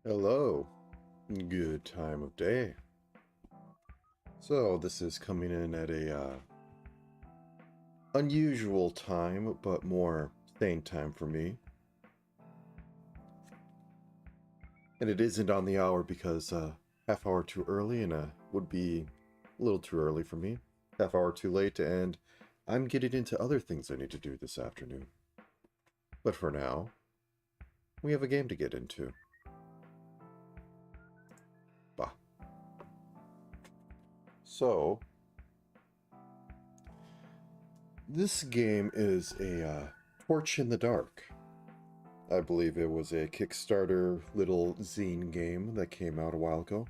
Hello, good time of day. So this is coming in at a unusual time, but more sane time for me. And it isn't on the hour because half hour too early and would be a little too early for me. Half hour too late, and I'm getting into other things I need to do this afternoon. But for now, we have a game to get into. Bah. So, this game is a Torch in the Dark. I believe it was a Kickstarter little zine game that came out a while ago.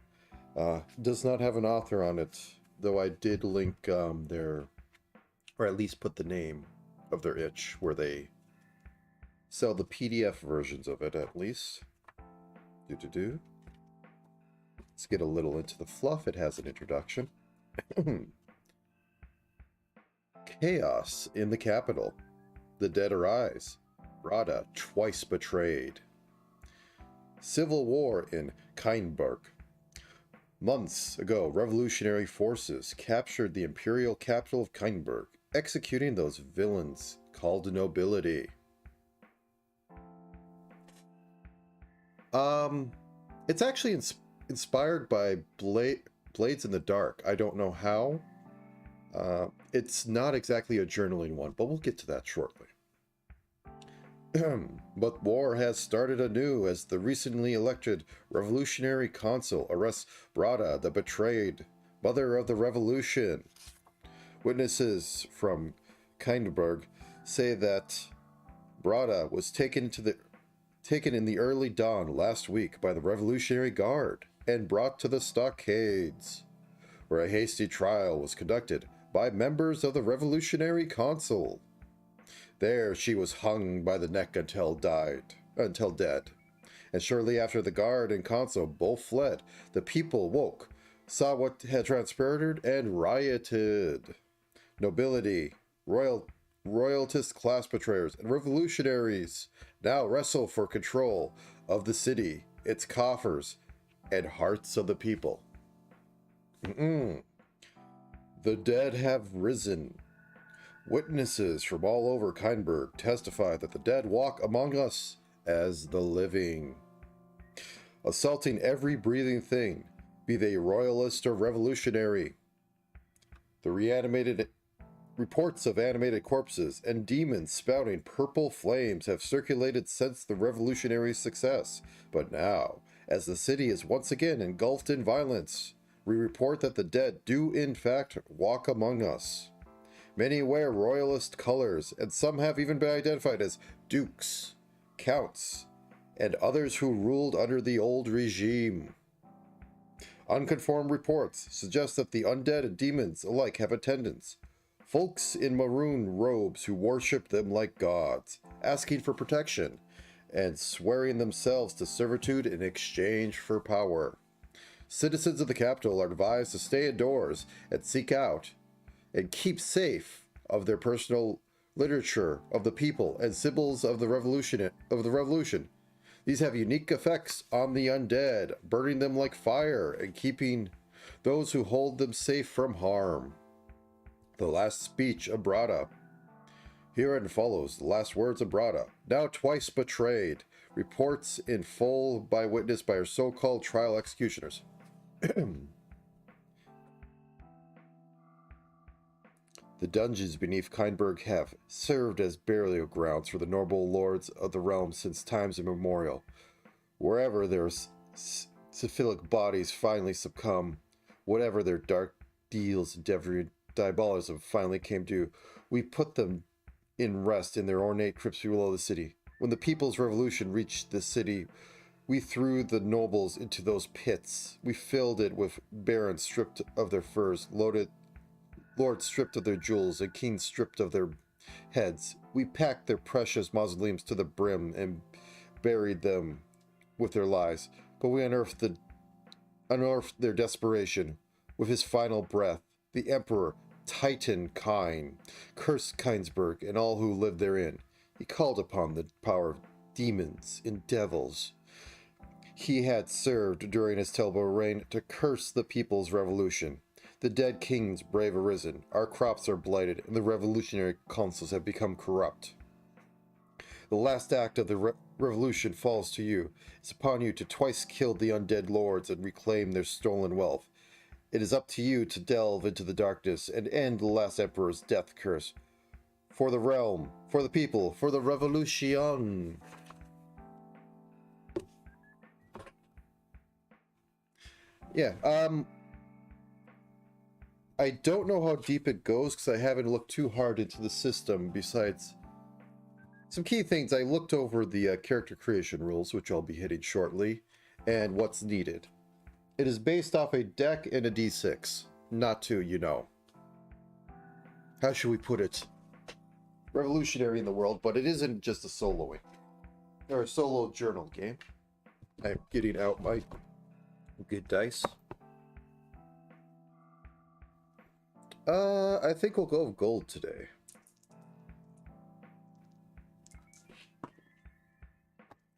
Does not have an author on it, though I did link their, or at least put the name of their itch where they sell the PDF versions of it, at least. Let's get a little into the fluff. It has an introduction. Chaos in the capital. The dead arise. Rada twice betrayed. Civil war in Kindberg. Months ago, revolutionary forces captured the imperial capital of Kindberg, executing those villains called nobility. It's actually inspired by Blades in the Dark. I don't know how. It's not exactly a journaling one, but we'll get to that shortly. But war has started anew as the recently elected revolutionary consul arrests Brada, the betrayed mother of the revolution. Witnesses from Kindberg say that Brada was taken in the early dawn last week by the Revolutionary Guard and brought to the stockades, where a hasty trial was conducted by members of the Revolutionary Council. There she was hung by the neck until dead. And shortly after the guard and consul both fled, the people woke, saw what had transpired, and rioted. Nobility, royalist class betrayers, and revolutionaries now wrestle for control of the city, its coffers, and hearts of the people. The dead have risen. Witnesses from all over Kindberg testify that the dead walk among us as the living, assaulting every breathing thing, be they royalist or revolutionary. The reports of animated corpses and demons spouting purple flames have circulated since the revolutionary's success, but now, as the city is once again engulfed in violence, we report that the dead do in fact walk among us. Many wear royalist colors, and some have even been identified as dukes, counts, and others who ruled under the old regime. Unconfirmed reports suggest that the undead and demons alike have attendants, folks in maroon robes who worship them like gods, asking for protection, and swearing themselves to servitude in exchange for power. Citizens of the capital are advised to stay indoors and seek out and keep safe of their personal literature of the people and symbols of the revolution. These have unique effects on the undead, burning them like fire and keeping those who hold them safe from harm. The last speech of Brada. Herein follows the last words of Brada, now twice betrayed, reports in full by witness by her so-called trial executioners. The dungeons beneath Kindberg have served as burial grounds for the noble lords of the realm since times immemorial. Wherever their syphilic bodies finally succumb, whatever their dark deals and diabolism finally came due, we put them in rest in their ornate crypts below the city. When the People's Revolution reached the city, we threw the nobles into those pits. We filled it with barons stripped of their furs, lords stripped of their jewels, and kings stripped of their heads. We packed their precious mausoleums to the brim and buried them with their lies. But we unearthed their desperation with his final breath. The Emperor, Titan Kine, cursed Kindberg and all who lived therein. He called upon the power of demons and devils. he had served during his terrible reign to curse the people's revolution. The dead kings brave arisen, our crops are blighted, and the revolutionary councils have become corrupt. The last act of the revolution falls to you. It's upon you to twice kill the undead lords and reclaim their stolen wealth. It is up to you to delve into the darkness and end the last emperor's death curse. For the realm, for the people, for the revolution. Yeah, I don't know how deep it goes because I haven't looked too hard into the system. Besides some key things, I looked over the character creation rules, which I'll be hitting shortly, and what's needed. It is based off a deck and a d6, not two, you know. How should we put it? Revolutionary in the world, but it isn't just a soloing or a solo journal game. I'm getting out my good dice. I think we'll go with gold today.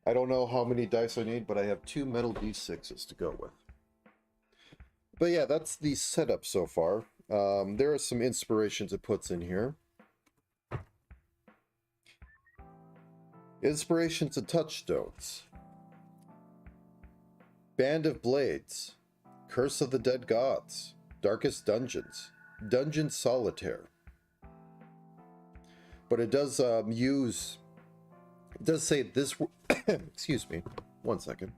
I don't know how many dice I need, but I have 2 metal d6s to go with. But yeah, that's the setup so far. There are some inspirations it puts in here. Inspirations and touchstones. Band of Blades. Curse of the Dead Gods. Darkest Dungeons. Dungeon Solitaire. But it does use... It does say this... Excuse me. 1 second.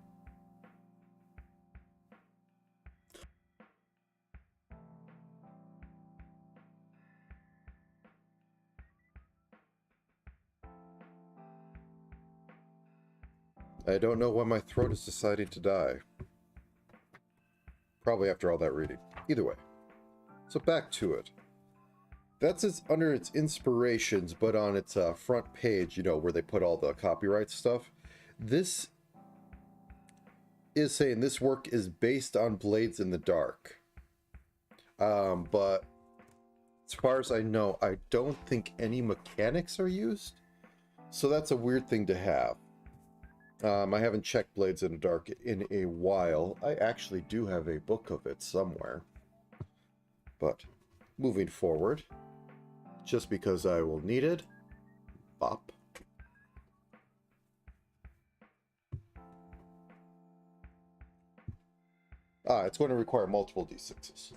I don't know why my throat is deciding to die. Probably after all that reading. Either way. So back to it. That's under its inspirations, but on its front page, you know, where they put all the copyright stuff. This is saying this work is based on Blades in the Dark. But as far as I know, I don't think any mechanics are used. So that's a weird thing to have. I haven't checked Blades in the Dark in a while. I actually do have a book of it somewhere. But moving forward, just because I will need it, bop. It's going to require multiple d6s.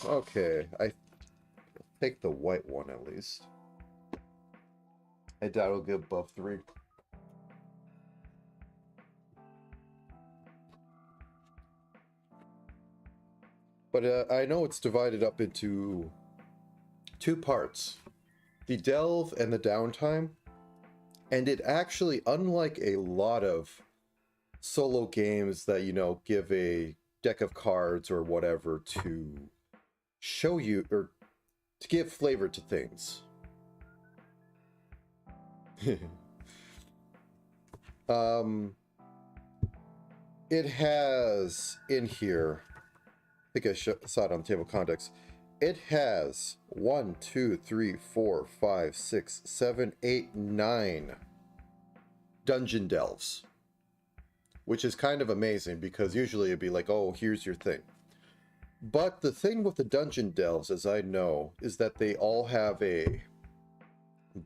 Okay. I take the white one at least. I doubt it'll get above 3. But I know it's divided up into 2 parts. The delve and the downtime. And it actually, unlike a lot of solo games that, you know, give a deck of cards or whatever to show you, or to give flavor to things. It has in here, I think I saw it on table context. It has 1, 2, 3, 4, 5, 6, 7, 8, 9 dungeon delves, which is kind of amazing because usually it'd be like, oh, here's your thing. But the thing with the dungeon delves, as I know, is that they all have a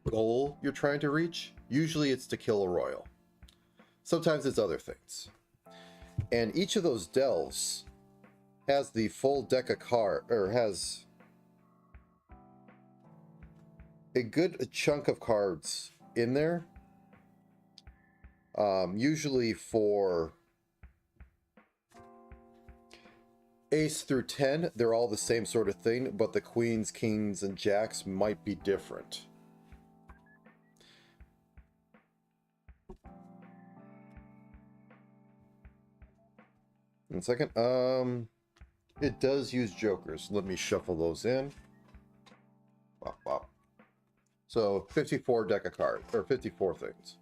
goal you're trying to reach. Usually it's to kill a royal. Sometimes it's other things. And each of those delves has the full deck of cards, or has a good chunk of cards in there. Usually for ace through 10, they're all the same sort of thing, but the queens, kings, and jacks might be different. One second. It does use jokers. Let me shuffle those in. Bop, bop. So 54 deck of cards, or 54 things.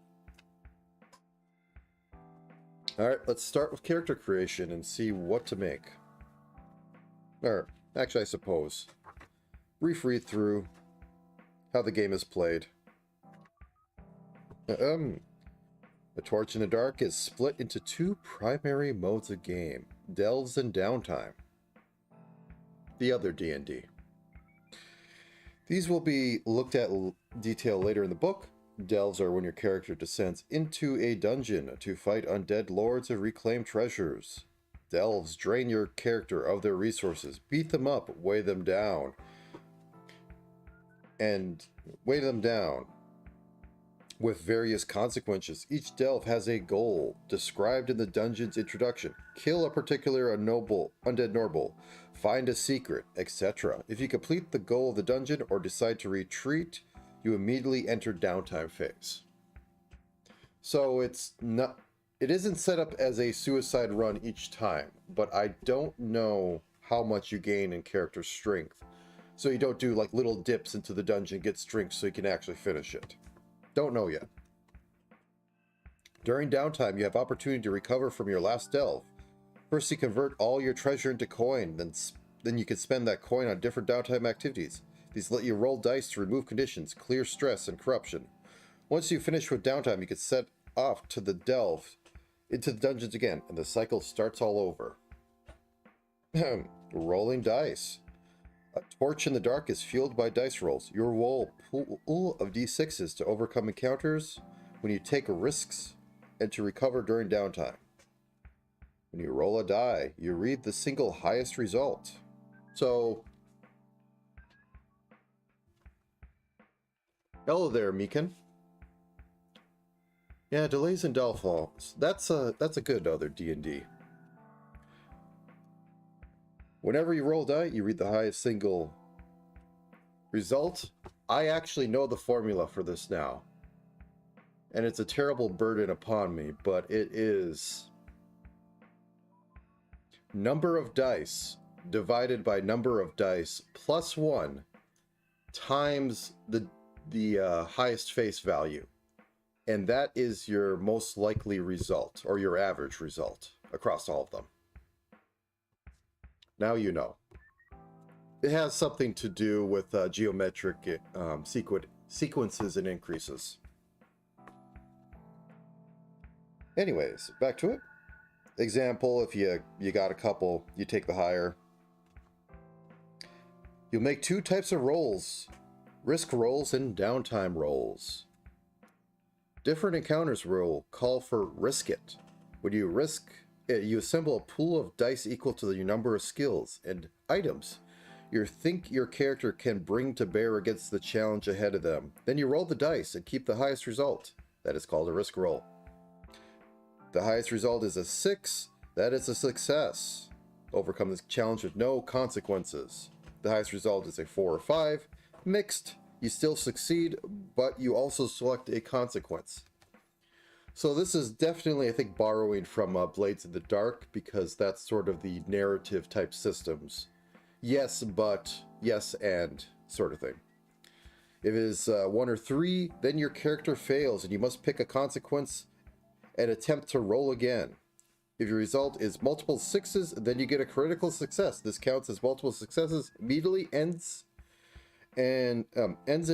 Alright, let's start with character creation and see what to make. Or, actually, I suppose. Brief read through how the game is played. A Torch in the Dark is split into two primary modes of game, delves and downtime. The other D&D. These will be looked at in detail later in the book. Delves are when your character descends into a dungeon to fight undead lords and reclaim treasures. Delves drain your character of their resources, beat them up, weigh them down, with various consequences. Each delve has a goal described in the dungeon's introduction. Kill a particular undead noble, find a secret, etc. If you complete the goal of the dungeon or decide to retreat, you immediately enter downtime phase. So it isn't set up as a suicide run each time, but I don't know how much you gain in character strength. So you don't do like little dips into the dungeon, get strength so you can actually finish it. Don't know yet. During downtime, you have opportunity to recover from your last delve. First, you convert all your treasure into coin, then you can spend that coin on different downtime activities. These let you roll dice to remove conditions, clear stress, and corruption. Once you finish with downtime, you can set off to the delve into the dungeons again, and the cycle starts all over. Rolling dice. A Torch in the Dark is fueled by dice rolls. You roll a pool of d6s to overcome encounters when you take risks and to recover during downtime. When you roll a die, you read the single highest result. So, hello there, Meekin. Yeah, delays and downfalls. That's a good other D&D. Whenever you roll die, you read the highest single result. I actually know the formula for this now. And it's a terrible burden upon me, but it is number of dice divided by number of dice plus 1 times the highest face value. And that is your most likely result, or your average result, across all of them. Now you know. It has something to do with geometric sequences and increases. Anyways, back to it. Example, if you got a couple, you take the higher. You'll make 2 types of rolls. Risk rolls and downtime rolls. Different encounters will call for risk it. When you risk it, you assemble a pool of dice equal to the number of skills and items you think your character can bring to bear against the challenge ahead of them. Then you roll the dice and keep the highest result. That is called a risk roll. The highest result is a 6. That is a success. Overcome this challenge with no consequences. The highest result is a 4 or 5. Mixed. You still succeed, but you also select a consequence. So this is definitely, I think, borrowing from Blades in the Dark, because that's sort of the narrative type systems. Yes, but, yes, and sort of thing. If it is 1 or 3, then your character fails and you must pick a consequence and attempt to roll again. If your result is multiple 6s, then you get a critical success. This counts as multiple successes, immediately ends an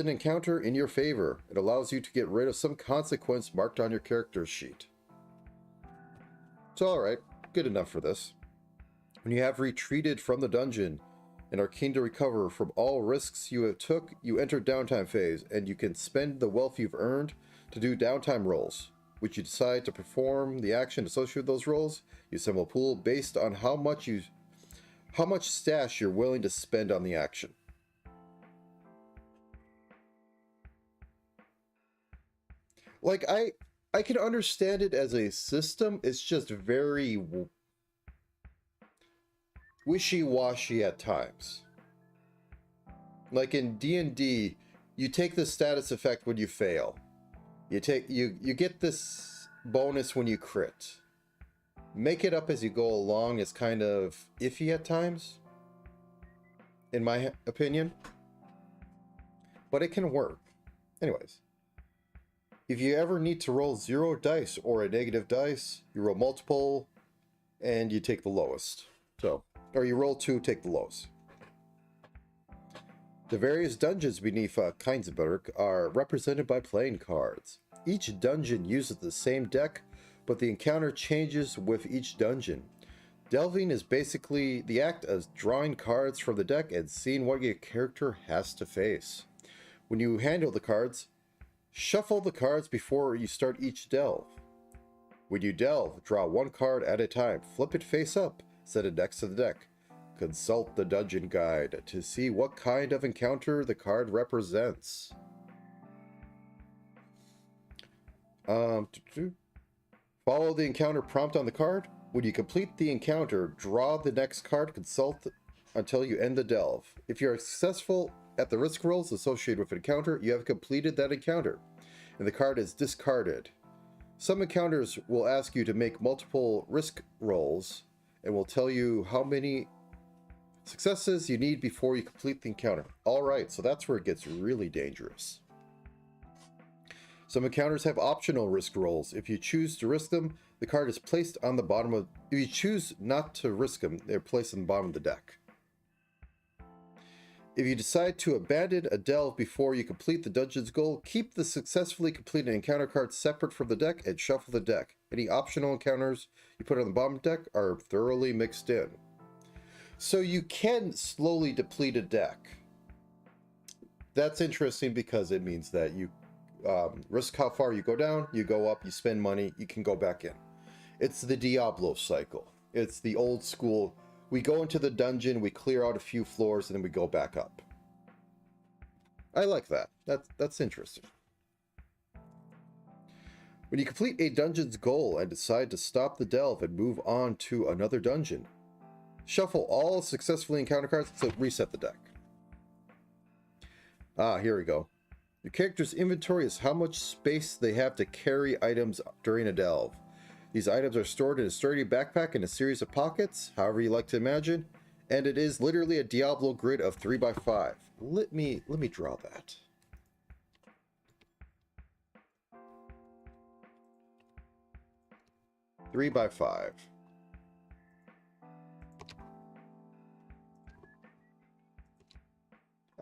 encounter in your favor. It allows you to get rid of some consequence marked on your character sheet. So alright, good enough for this. When you have retreated from the dungeon and are keen to recover from all risks you have took, you enter downtime phase, and you can spend the wealth you've earned to do downtime rolls, which you decide to perform the action associated with those rolls. You assemble a pool based on how much stash you're willing to spend on the action. Like, I can understand it as a system. It's just very wishy-washy at times. Like in D&D, you take the status effect when you fail. You get this bonus when you crit. Make it up as you go along is kind of iffy at times, in my opinion. But it can work. Anyways. If you ever need to roll 0 dice or a negative dice, you roll multiple and you take the lowest. So, or you roll 2, take the lowest. The various dungeons beneath Kainsberg are represented by playing cards. Each dungeon uses the same deck, but the encounter changes with each dungeon. Delving is basically the act of drawing cards from the deck and seeing what your character has to face. When you handle the cards, shuffle the cards before you start each delve. When you delve, draw one card at a time, flip it face up, set it next to the deck. Consult the dungeon guide to see what kind of encounter the card represents. Follow the encounter prompt on the card. When you complete the encounter, draw the next card, consult until you end the delve. If you are successful at the risk rolls associated with an encounter, you have completed that encounter, and the card is discarded. Some encounters will ask you to make multiple risk rolls and will tell you how many successes you need before you complete the encounter. Alright, so that's where it gets really dangerous. Some encounters have optional risk rolls. If you choose to risk them, the card is placed on the bottom of... If you choose not to risk them, they're placed on the bottom of the deck. If you decide to abandon a delve before you complete the dungeon's goal, keep the successfully completed encounter card separate from the deck and shuffle the deck. Any optional encounters you put on the bottom deck are thoroughly mixed in. So you can slowly deplete a deck. That's interesting because it means that you risk how far you go down, you go up, you spend money, you can go back in. It's the Diablo cycle. It's the old school. We go into the dungeon, we clear out a few floors, and then we go back up. I like that. That's interesting. When you complete a dungeon's goal and decide to stop the delve and move on to another dungeon, shuffle all successfully encountered cards to reset the deck. Here we go. Your character's inventory is how much space they have to carry items during a delve. These items are stored in a sturdy backpack in a series of pockets, however you like to imagine, and it is literally a Diablo grid of 3x5. Let me draw that. Three by 5.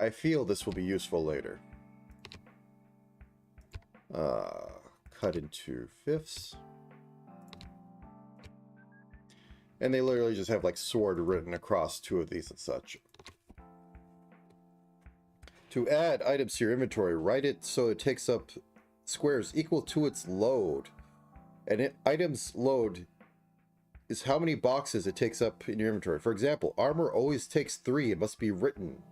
I feel this will be useful later. Cut into fifths. And they literally just have like sword written across two of these and such. To add items to your inventory, write it so it takes up squares equal to its load. And items load is how many boxes it takes up in your inventory. For example, armor always takes 3. It must be written.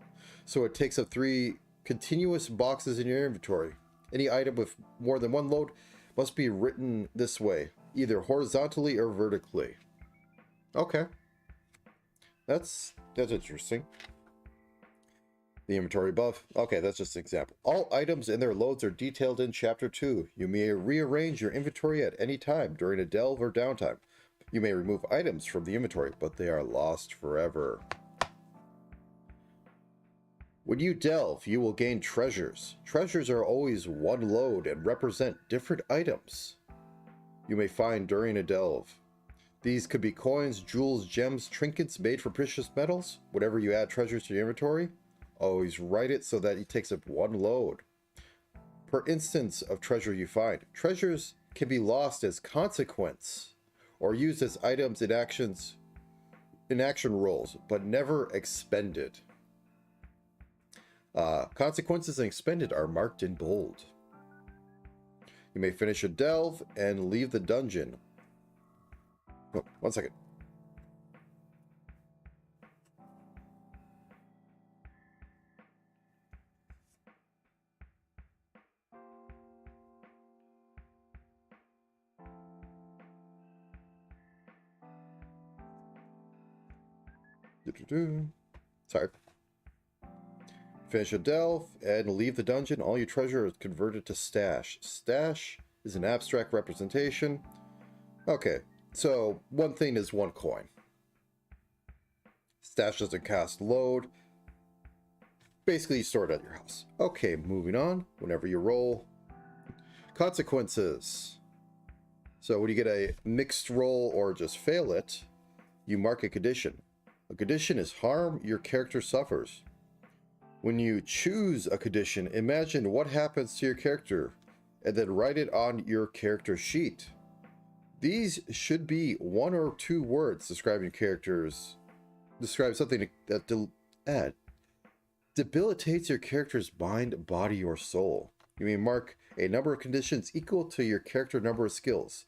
So it takes up 3 continuous boxes in your inventory. Any item with more than 1 load must be written this way, either horizontally or vertically. Okay. That's interesting. The inventory above. Okay, that's just an example. All items and their loads are detailed in Chapter 2. You may rearrange your inventory at any time during a delve or downtime. You may remove items from the inventory, but they are lost forever. When you delve, you will gain treasures. Treasures are always 1 load and represent different items you may find during a delve. These could be coins, jewels, gems, trinkets made from precious metals. Whenever you add treasures to your inventory, always write it so that it takes up 1 load per instance of treasure you find. Treasures can be lost as consequence or used as items in action rolls, but never expended. Consequences and expended are marked in bold. You may finish a delve and leave the dungeon. Oh, 1 second. Sorry. Finish a delve and leave the dungeon. All your treasure is converted to stash. Stash is an abstract representation. Okay, so 1 thing is 1 coin. Stash doesn't cast load. Basically, you store it at your house. Okay, moving on. Whenever you roll. Consequences. So when you get a mixed roll or just fail it, you mark a condition. A condition is harm your character suffers. When you choose a condition, imagine what happens to your character and then write it on your character sheet. These should be 1 or 2 words describing characters. Describe something that debilitates your character's mind, body, or soul. You may mark a number of conditions equal to your character number of skills.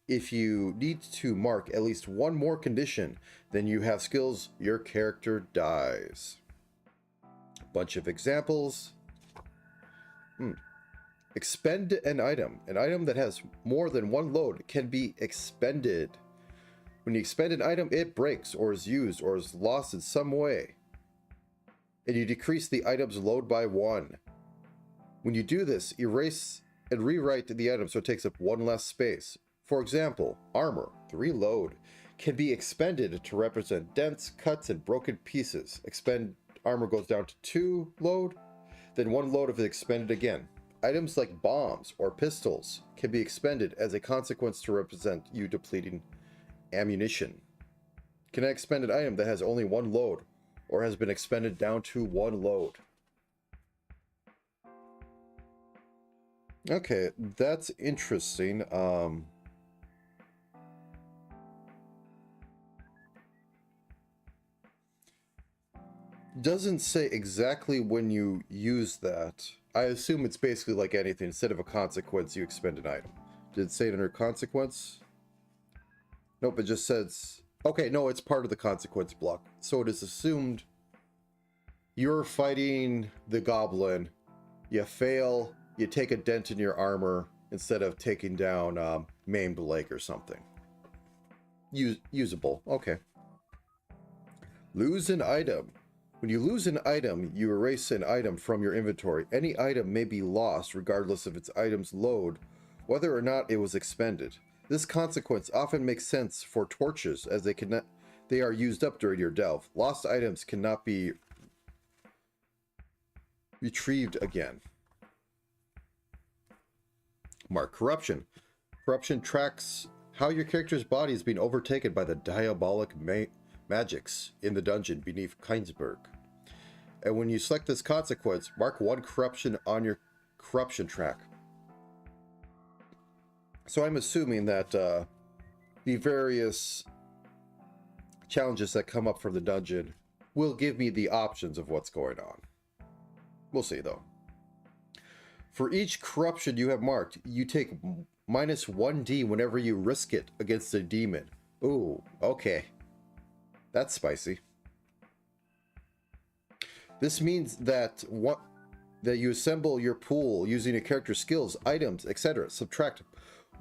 If you need to mark at least 1 more condition than you have skills, your character dies. Bunch of examples. Expend an item. An item that has more than 1 load can be expended. When you expend an item, it breaks or is used or is lost in some way, and you decrease the item's load by 1. When you do this, erase and rewrite the item so it takes up 1 less space. For example, armor, 3 load, can be expended to represent dents, cuts, and broken pieces. Expend armor goes down to 2 load, then 1 load if it's expended again. Items like bombs or pistols can be expended as a consequence to represent you depleting ammunition. Can I expend an item that has only 1 load or has been expended down to 1 load? Okay, that's interesting. Doesn't say exactly when you use that. I assume it's basically like anything. Instead of a consequence, you expend an item. Did it say it under consequence? Nope, it just says... Okay, no, it's part of the consequence block. So it is assumed you're fighting the goblin. You fail, you take a dent in your armor instead of taking down maimed leg or something. Usable, okay. Lose an item. When you lose an item, you erase an item from your inventory. Any item may be lost regardless of its item's load, whether or not it was expended. This consequence often makes sense for torches, as they are used up during your delve. Lost items cannot be retrieved again. Mark corruption. Corruption tracks how your character's body is being overtaken by the diabolic magics in the dungeon beneath Kainsberg. And when you select this consequence, mark 1 corruption on your corruption track. So I'm assuming that the various challenges that come up from the dungeon will give me the options of what's going on. We'll see, though. For each corruption you have marked, you take minus 1d whenever you risk it against a demon. Ooh, okay. That's spicy. This means that you assemble your pool using a character's skills, items, etc. Subtract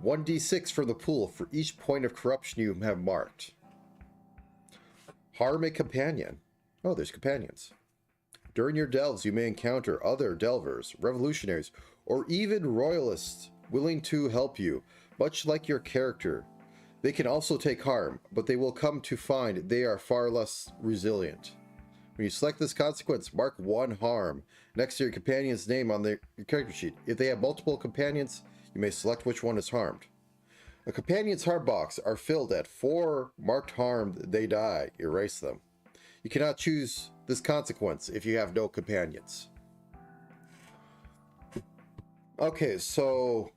1d6 from the pool for each point of corruption you have marked. Harm a companion. Oh, there's companions. During your delves, you may encounter other delvers, revolutionaries, or even royalists willing to help you, much like your character. They can also take harm, but they will come to find they are far less resilient. When you select this consequence, mark 1 harm next to your companion's name on your character sheet. If they have multiple companions, you may select which one is harmed. A companion's harm box are filled at 4 marked harmed, they die. Erase them. You cannot choose this consequence if you have no companions. Okay, so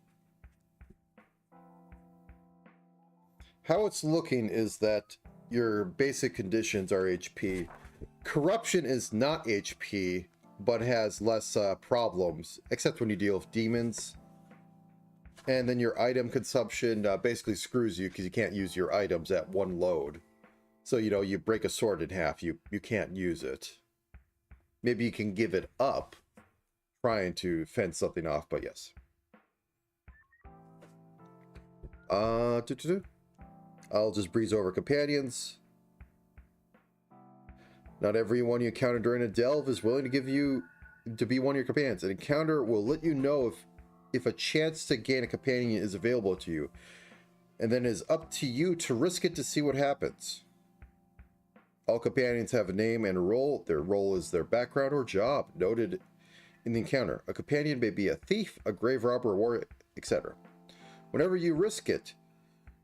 how it's looking is that your basic conditions are HP. Corruption is not HP, but has less problems, except when you deal with demons. And then your item consumption basically screws you because you can't use your items at 1 load. So, you know, you break a sword in half, you can't use it. Maybe you can give it up, trying to fend something off, but yes. I'll just breeze over companions. Not everyone you encounter during a delve is willing to give you to be one of your companions. An encounter will let you know if a chance to gain a companion is available to you, and then it is up to you to risk it to see what happens. All companions have a name and a role. Their role is their background or job noted in the encounter. A companion may be a thief, a grave robber, a warrior, etc. Whenever you risk it,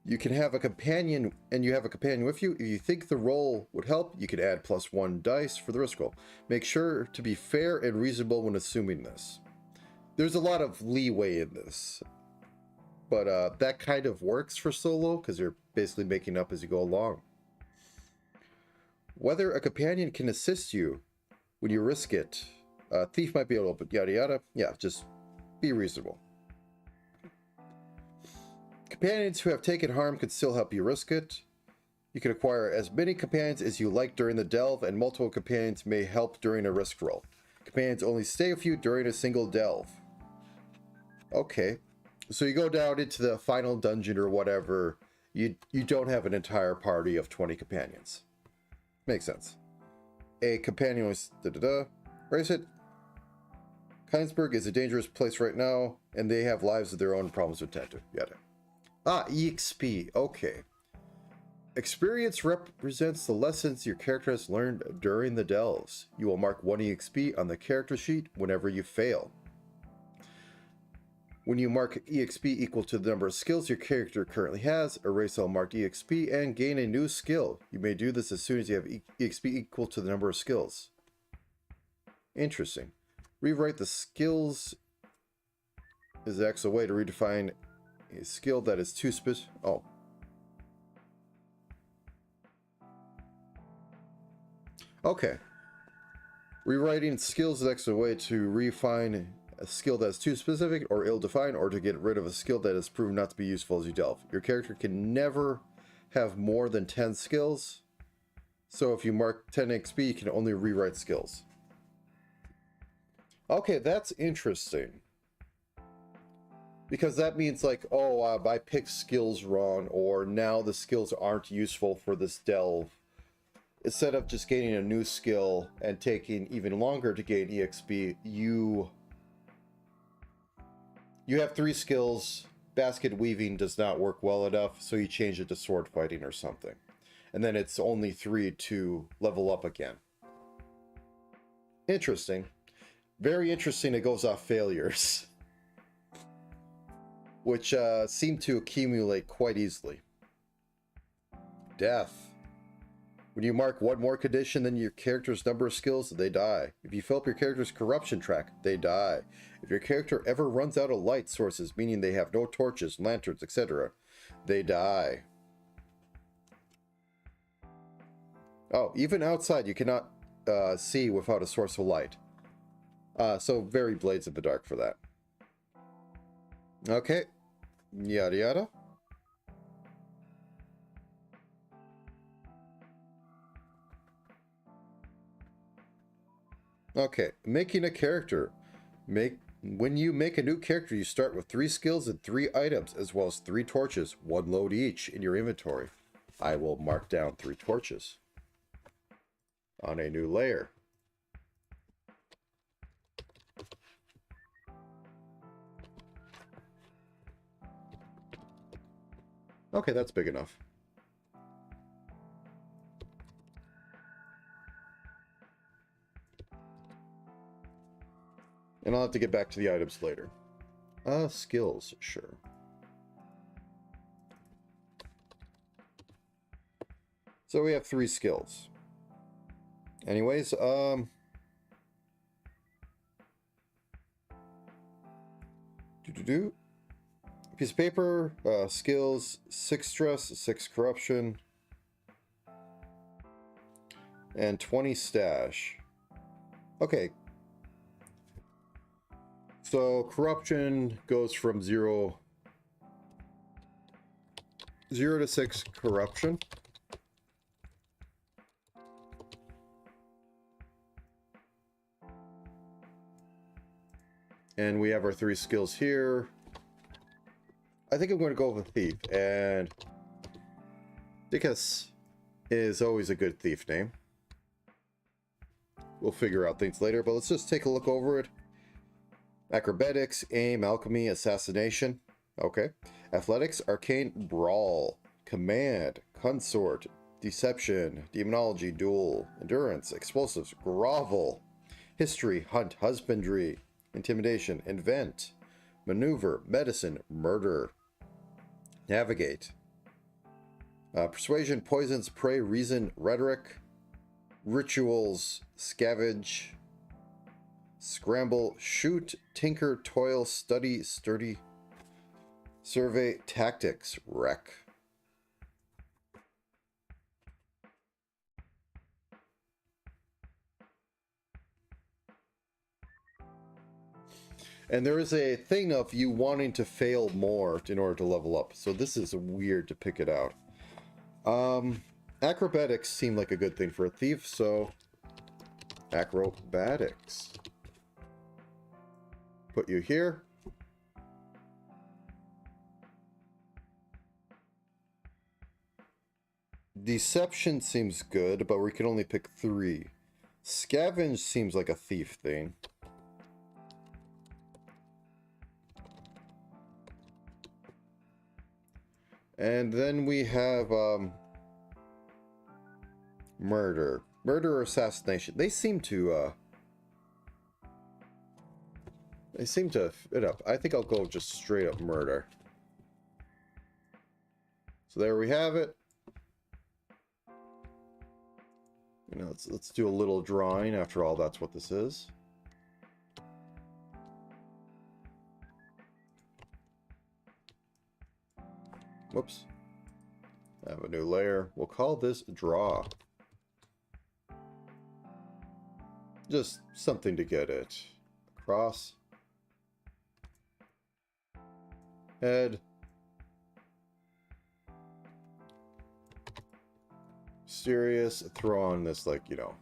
you can have a companion, and you have a companion with you. If you think the roll would help, you can add +1 dice for the risk roll. Make sure to be fair and reasonable when assuming this. there's a lot of leeway in this, but that kind of works for solo because you're basically making up as you go along. Whether a companion can assist you when you risk it. Thief might be a little bit yada yada. Yeah, just be reasonable. Companions who have taken harm can still help you risk it. You can acquire as many companions as you like during the delve, and multiple companions may help during a risk roll. Companions only stay with you during a single delve. Okay. So you go down into the final dungeon or whatever, you don't have an entire party of 20 companions. Makes sense. A companion was Raise it. Heinsberg is a dangerous place right now, and they have lives of their own, problems to tend to. Yada. EXP. Okay. Experience represents the lessons your character has learned during the delves. You will mark 1 EXP on the character sheet whenever you fail. When you mark EXP equal to the number of skills your character currently has, erase all marked EXP and gain a new skill. You may do this as soon as you have EXP equal to the number of skills. Interesting. Rewrite the skills is actually a way to redefine a skill that is too specific. Oh. Okay. Rewriting skills is actually a way to refine a skill that is too specific or ill-defined, or to get rid of a skill that has proven not to be useful as you delve. Your character can never have more than 10 skills, so if you mark 10 XP, you can only rewrite skills. Okay, that's interesting. Because that means like, oh, I picked skills wrong, or now the skills aren't useful for this delve. Instead of just gaining a new skill and taking even longer to gain EXP, you have 3 skills. Basket weaving does not work well enough, so you change it to sword fighting or something. And then it's only 3 to level up again. Interesting. Very interesting. It goes off failures, which seem to accumulate quite easily. Death. When you mark 1 more condition than your character's number of skills, they die. If you fill up your character's corruption track, they die. If your character ever runs out of light sources, meaning they have no torches, lanterns, etc., they die. Oh, even outside you cannot see without a source of light. So very Blades of the Dark for that. Okay. Yada yada. Okay, making a character. When you make a new character, you start with 3 skills and 3 items, as well as 3 torches, 1 load each in your inventory. I will mark down 3 torches on a new layer. Okay, that's big enough. And I'll have to get back to the items later. Skills, sure. So we have 3 skills. Anyways, piece of paper, skills, 6 stress, 6 corruption, and 20 stash. Okay. So corruption goes from 0 to 6 corruption. And we have our 3 skills here. I think I'm going to go with Thief, and because is always a good thief name. We'll figure out things later, but let's just take a look over it. Acrobatics, aim, alchemy, assassination. Okay. Athletics, arcane, brawl, command, consort, deception, demonology, duel, endurance, explosives, grovel, history, hunt, husbandry, intimidation, invent, maneuver, medicine, murder, navigate, persuasion, poisons, prey, reason, rhetoric, rituals, scavenge, Scramble, shoot, tinker, toil, study, sturdy, survey, tactics, wreck. And there is a thing of you wanting to fail more in order to level up. So this is weird to pick it out. Acrobatics seem like a good thing for a thief, so acrobatics. Put you here. Deception seems good, but we can only pick 3. Scavenge seems like a thief thing. And then we have murder. Murder or assassination. They seem to fit up. I think I'll go just straight up murder. So there we have it. You know, let's do a little drawing. After all, that's what this is. Whoops. I have a new layer. We'll call this draw. Just something to get it across. Head. Serious. Throw on this, like, you know.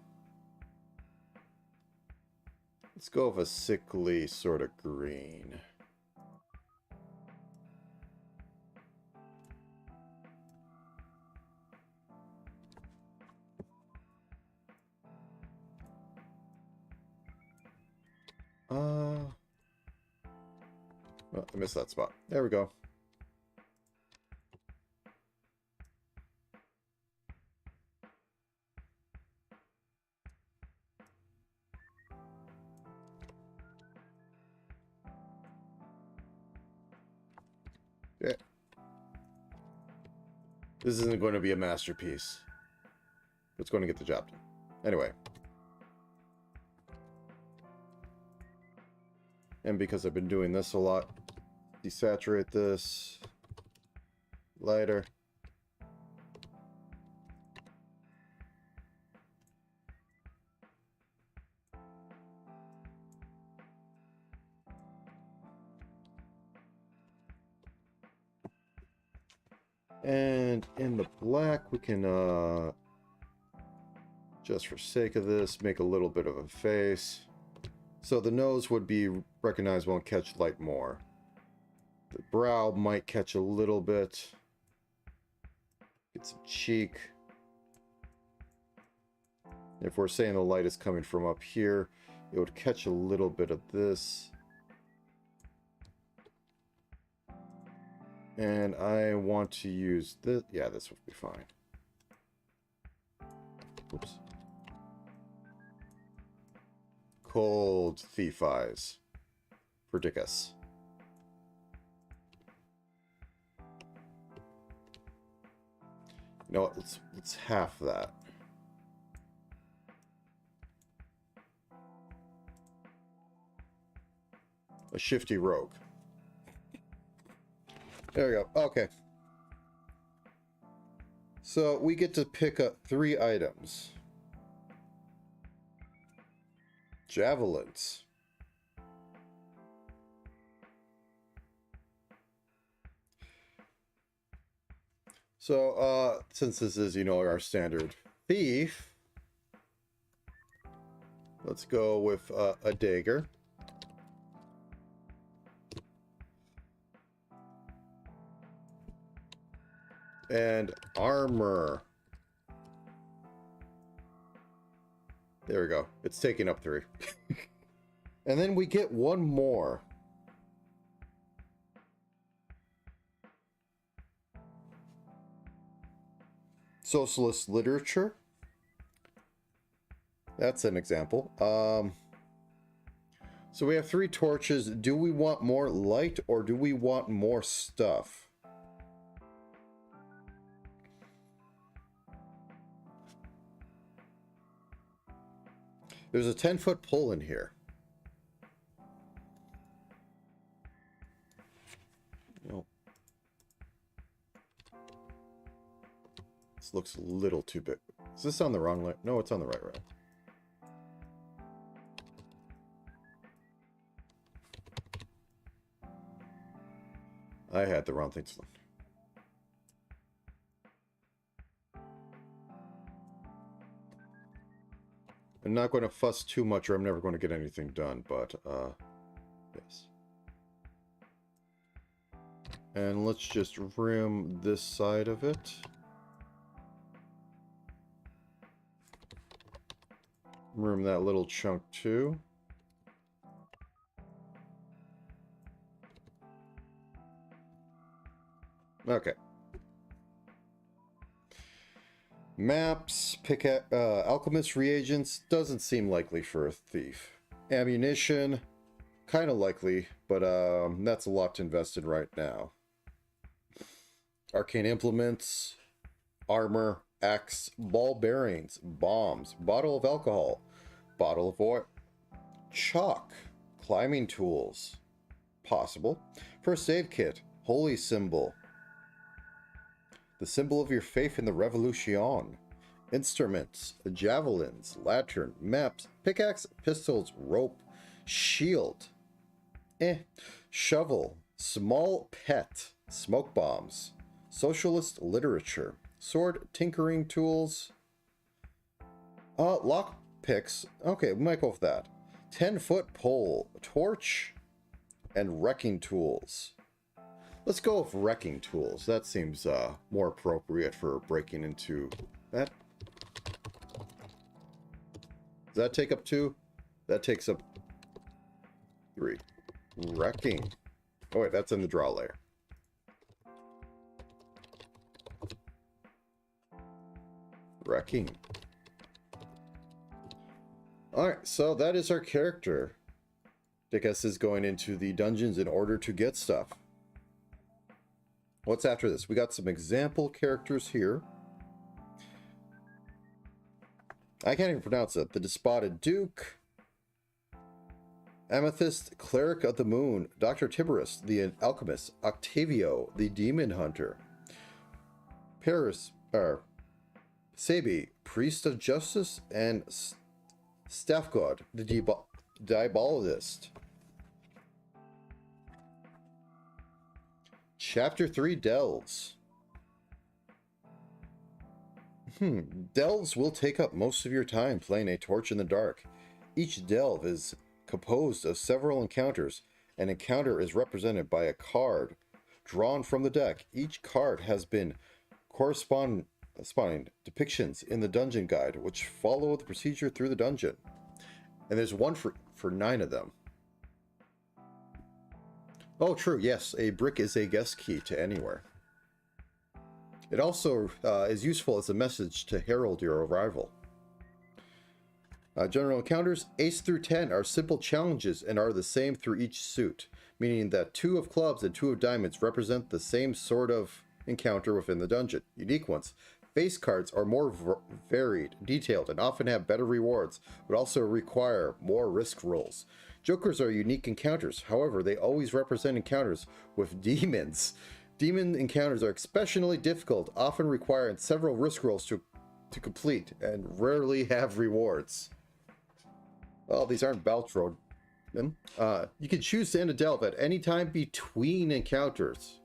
Let's go with a sickly sort of green. Oh, I missed that spot. There we go. Yeah. This isn't going to be a masterpiece. It's going to get the job done. Anyway. And because I've been doing this a lot, desaturate this. Lighter. And in the black, we can, just for sake of this, make a little bit of a face. So the nose would be recognizable and catch light more. The brow might catch a little bit. Get some cheek. If we're saying the light is coming from up here, it would catch a little bit of this. And I want to use this. Yeah, this would be fine. Oops. Cold thief eyes. For Dickus. You know what? Let's half that. A shifty rogue. There we go. Okay. So we get to pick up 3 items. Javelins. So, since this is, you know, our standard thief, let's go with a dagger. And armor. There we go. It's taking up 3. And then we get one more. Socialist literature. That's an example. So we have 3 torches. Do we want more light or do we want more stuff? There's a 10-foot pole in here. This looks a little too big. Is this on the wrong line? No, it's on the right route. I had the wrong thing to learn. I'm not going to fuss too much or I'm never going to get anything done, but, yes. And let's just rim this side of it. Rim that little chunk too. Okay. Maps, alchemist reagents, doesn't seem likely for a thief. Ammunition, kind of likely, but that's a lot to invest in right now. Arcane implements, armor, axe, ball bearings, bombs, bottle of alcohol, bottle of oil, chalk, climbing tools, possible. First aid kit, holy symbol, the symbol of your faith in the revolution. Instruments, javelins, lantern, maps, pickaxe, pistols, rope, shield. Shovel, small pet, smoke bombs, socialist literature, sword, tinkering tools. Lock picks. Okay, we might go with that. 10-foot pole, torch, and wrecking tools. Let's go with wrecking tools. That seems more appropriate for breaking into that. Does that take up 2? That takes up 3. Wrecking. Oh wait, that's in the draw layer. Wrecking. Alright, so that is our character. Dickus is going into the dungeons in order to get stuff. What's after this? We got some example characters here. I can't even pronounce it. The Despoted Duke. Amethyst, Cleric of the Moon. Dr. Tiberus, the Alchemist. Octavio, the Demon Hunter. Sabi, Priest of Justice. And Staff God, the Diabolist. Chapter 3 Delves. Delves will take up most of your time playing a torch in the dark. Each delve is composed of several encounters. An encounter is represented by a card drawn from the deck. Each card has been corresponding depictions in the dungeon guide, which follow the procedure through the dungeon. And there's one for 9 of them. Oh, true, yes, a brick is a guest key to anywhere. It also is useful as a message to herald your arrival. General encounters, Ace through 10 are simple challenges and are the same through each suit, meaning that 2 of clubs and 2 of diamonds represent the same sort of encounter within the dungeon. Unique ones. Face cards are more varied, detailed, and often have better rewards, but also require more risk rolls. Jokers are unique encounters, however, they always represent encounters with demons. Demon encounters are exceptionally difficult, often requiring several risk rolls to complete, and rarely have rewards. Well, these aren't Baltro. You can choose to end a delve at any time between encounters.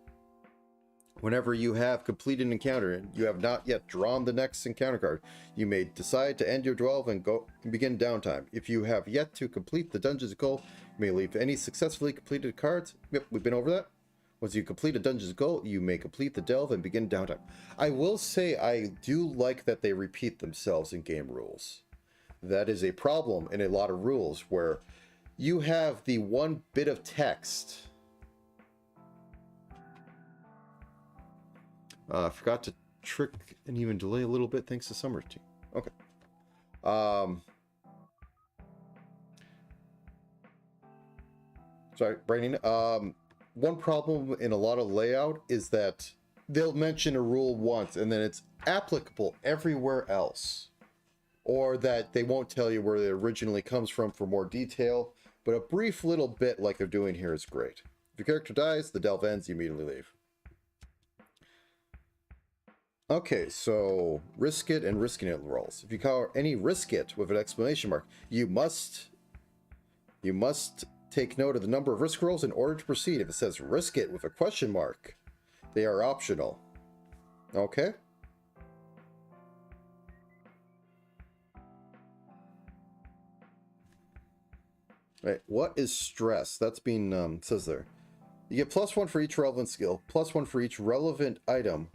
Whenever you have completed an encounter and you have not yet drawn the next encounter card, you may decide to end your delve and begin downtime. If you have yet to complete the dungeon's goal, you may leave any successfully completed cards. Yep, we've been over that. Once you complete a dungeon's goal, you may complete the delve and begin downtime. I will say I do like that they repeat themselves in game rules. That is a problem in a lot of rules where you have the one bit of text. I forgot to trick and even delay a little bit thanks to Summer Team. Okay. Sorry, Braining. One problem in a lot of layout is that they'll mention a rule once and then it's applicable everywhere else. Or that they won't tell you where it originally comes from for more detail. But a brief little bit like they're doing here is great. If your character dies, the delve ends, you immediately leave. Okay, so risk it and risking it rolls. If you call any risk it with an exclamation mark, you must take note of the number of risk rolls in order to proceed. If it says risk it with a question mark, they are optional. Okay? Right, what is stress? That's being, says there. You get +1 for each relevant skill, +1 for each relevant item,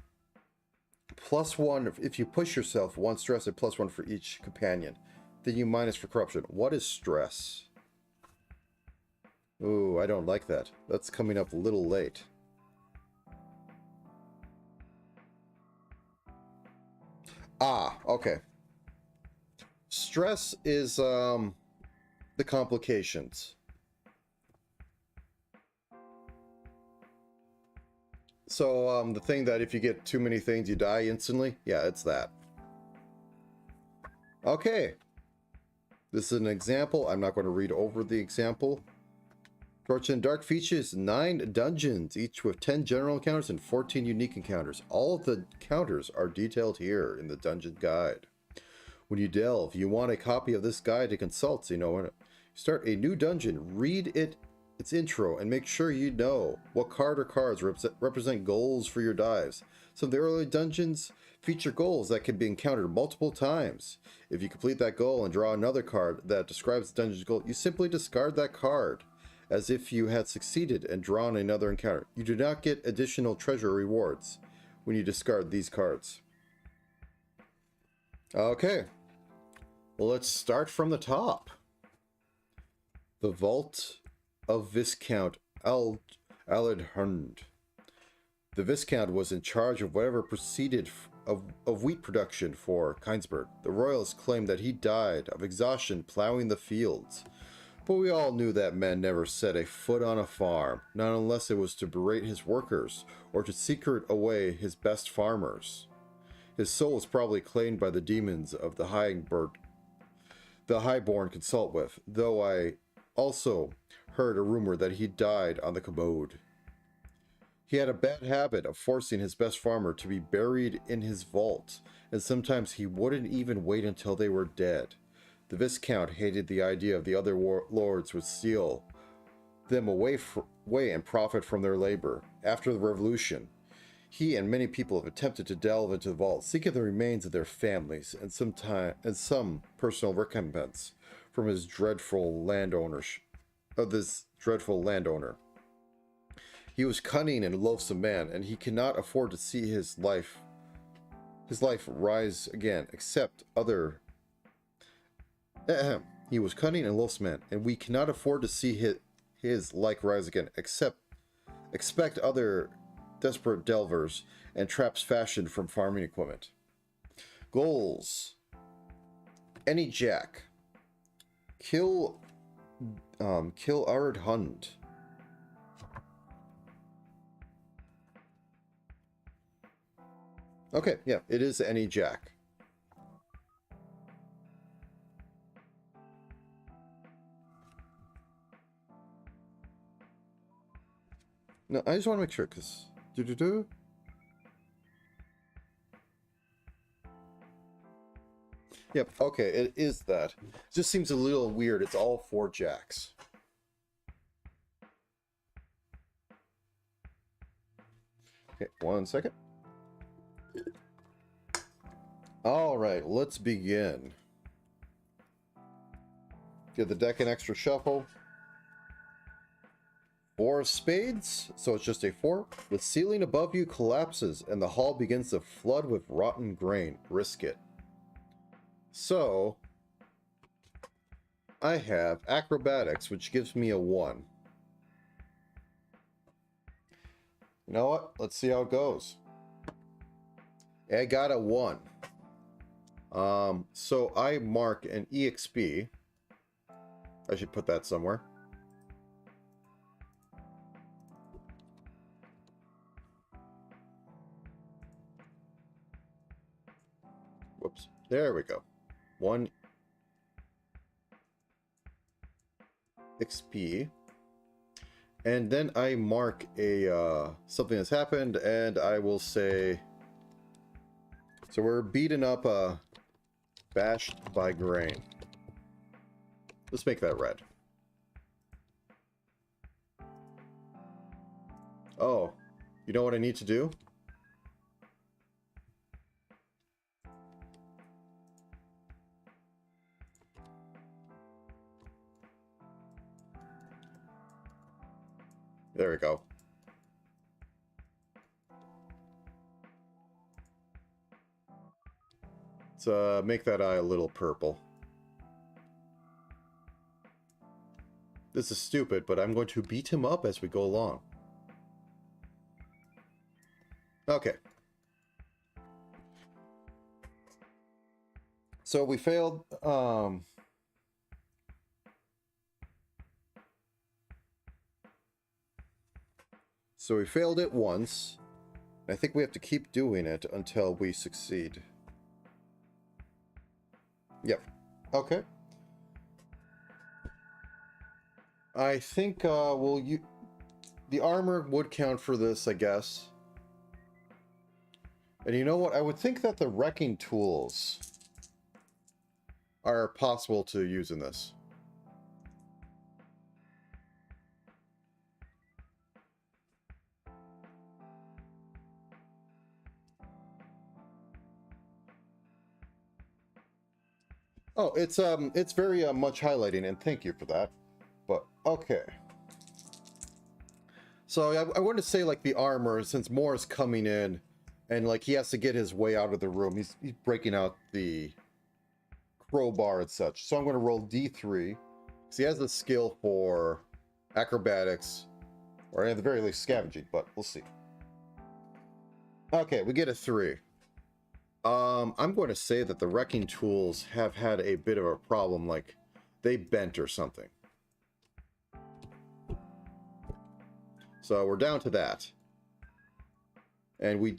+1 if you push yourself, 1 stress, and +1 for each companion. Then you minus for corruption. What is stress? Ooh, I don't like that. That's coming up a little late. Ah, okay. Stress is, the complications. So, the thing that if you get too many things, you die instantly? Yeah, it's that. Okay. This is an example. I'm not going to read over the example. Torch and Dark features 9 dungeons, each with 10 general encounters and 14 unique encounters. All of the encounters are detailed here in the dungeon guide. When you delve, you want a copy of this guide to consult, so you know when you start a new dungeon, read its intro, and make sure you know what card or cards represent goals for your dives. Some of the early dungeons feature goals that can be encountered multiple times. If you complete that goal and draw another card that describes the dungeon's goal, you simply discard that card as if you had succeeded and drawn another encounter. You do not get additional treasure rewards when you discard these cards. Okay, well, let's start from the top. The Vault of Viscount Aladhund. The Viscount was in charge of whatever proceeded of wheat production for Kynesburg. The royalists claimed that he died of exhaustion plowing the fields. But we all knew that man never set a foot on a farm, not unless it was to berate his workers or to secret away his best farmers. His soul was probably claimed by the demons of the highborn consult with, though I also heard a rumor that he died on the commode. He had a bad habit of forcing his best farmer to be buried in his vault, and sometimes he wouldn't even wait until they were dead. The Viscount hated the idea of the other lords would steal them away and profit from their labor. After the revolution, he and many people have attempted to delve into the vault, seeking the remains of their families and some personal recompense from his dreadful landowner. He was cunning and loathsome man, and he cannot afford to see his life rise again, except other. He was cunning and loathsome man, and we cannot afford to see his like rise again, expect other desperate delvers and traps fashioned from farming equipment. Goals. Any jack. Kill Ard Hund. Okay, yeah, it is any jack. No, I just want to make sure, because... Yep, okay, it is that. It just seems a little weird. It's all 4 jacks. Okay, 1 second. Alright, let's begin. Get the deck an extra shuffle. 4 of spades, so it's just a 4. The ceiling above you collapses and the hall begins to flood with rotten grain. Risk it. So, I have acrobatics, which gives me a 1. You know what? Let's see how it goes. I got a 1. So I mark an EXP. I should put that somewhere. Whoops. There we go. 1 XP. And then I mark a something that's happened, and I will say So we're beaten up, bashed by grain. Let's make that red. Oh, you know what I need to do? There we go. Let's make that eye a little purple. This is stupid, but I'm going to beat him up as we go along. Okay. So we failed, so we failed it once. I think we have to keep doing it until we succeed. Yep. Okay. I think, the armor would count for this, I guess. And you know what? I would think that the wrecking tools are possible to use in this. Oh, it's very much highlighting, and thank you for that. But okay. So I want to say, like, the armor, since Moore's coming in, and like he has to get his way out of the room. He's breaking out the crowbar and such. So I'm going to roll D3 because he has the skill for acrobatics, or at the very least scavenging. But we'll see. Okay, we get a 3. I'm going to say that the wrecking tools have had a bit of a problem, like they bent or something. So we're down to that. And we...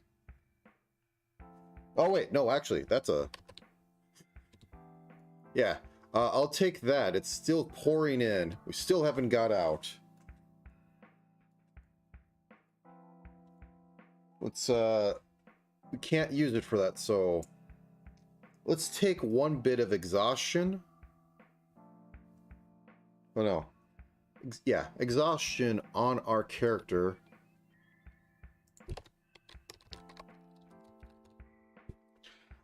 Oh, wait, no, actually, that's a... Yeah, I'll take that. It's still pouring in. We still haven't got out. Let's, we can't use it for that, so... Let's take one bit of exhaustion. Oh, no. Yeah, exhaustion on our character.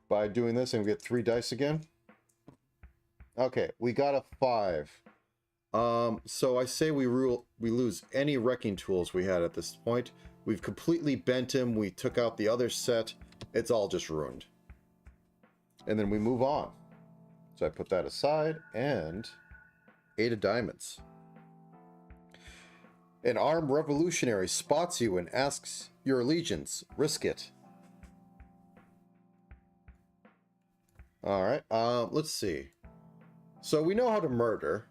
By doing this, and we get 3 dice again. Okay, we got a 5. So I say we lose any wrecking tools we had at this point. We've completely bent him. We took out the other set. It's all just ruined. And then we move on. So I put that aside, and 8 of diamonds. An armed revolutionary spots you and asks your allegiance. Risk it. Alright, let's see. So we know how to murder.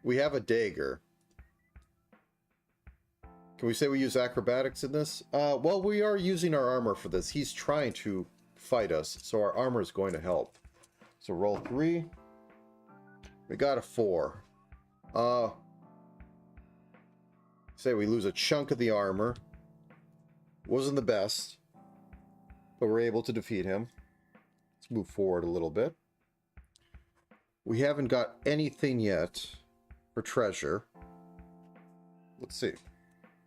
We have a dagger. Can we say we use acrobatics in this? Well, we are using our armor for this. He's trying to fight us, so our armor is going to help. So roll 3. We got a 4. Say we lose a chunk of the armor. Wasn't the best, but we're able to defeat him. Let's move forward a little bit. We haven't got anything yet for treasure. Let's see.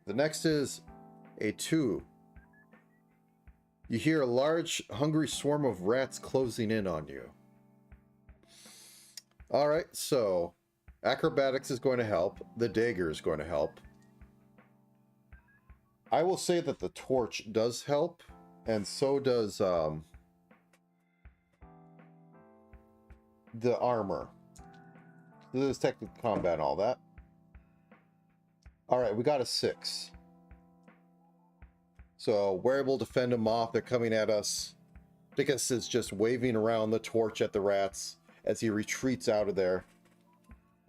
The next is a 2. You hear a large, hungry swarm of rats closing in on you. Alright, so acrobatics is going to help. The dagger is going to help. I will say that the torch does help, and so does the armor. This is technical combat and all that. Alright, we got a 6. So we're able to fend them off. They're coming at us. Dickus is just waving around the torch at the rats as he retreats out of there.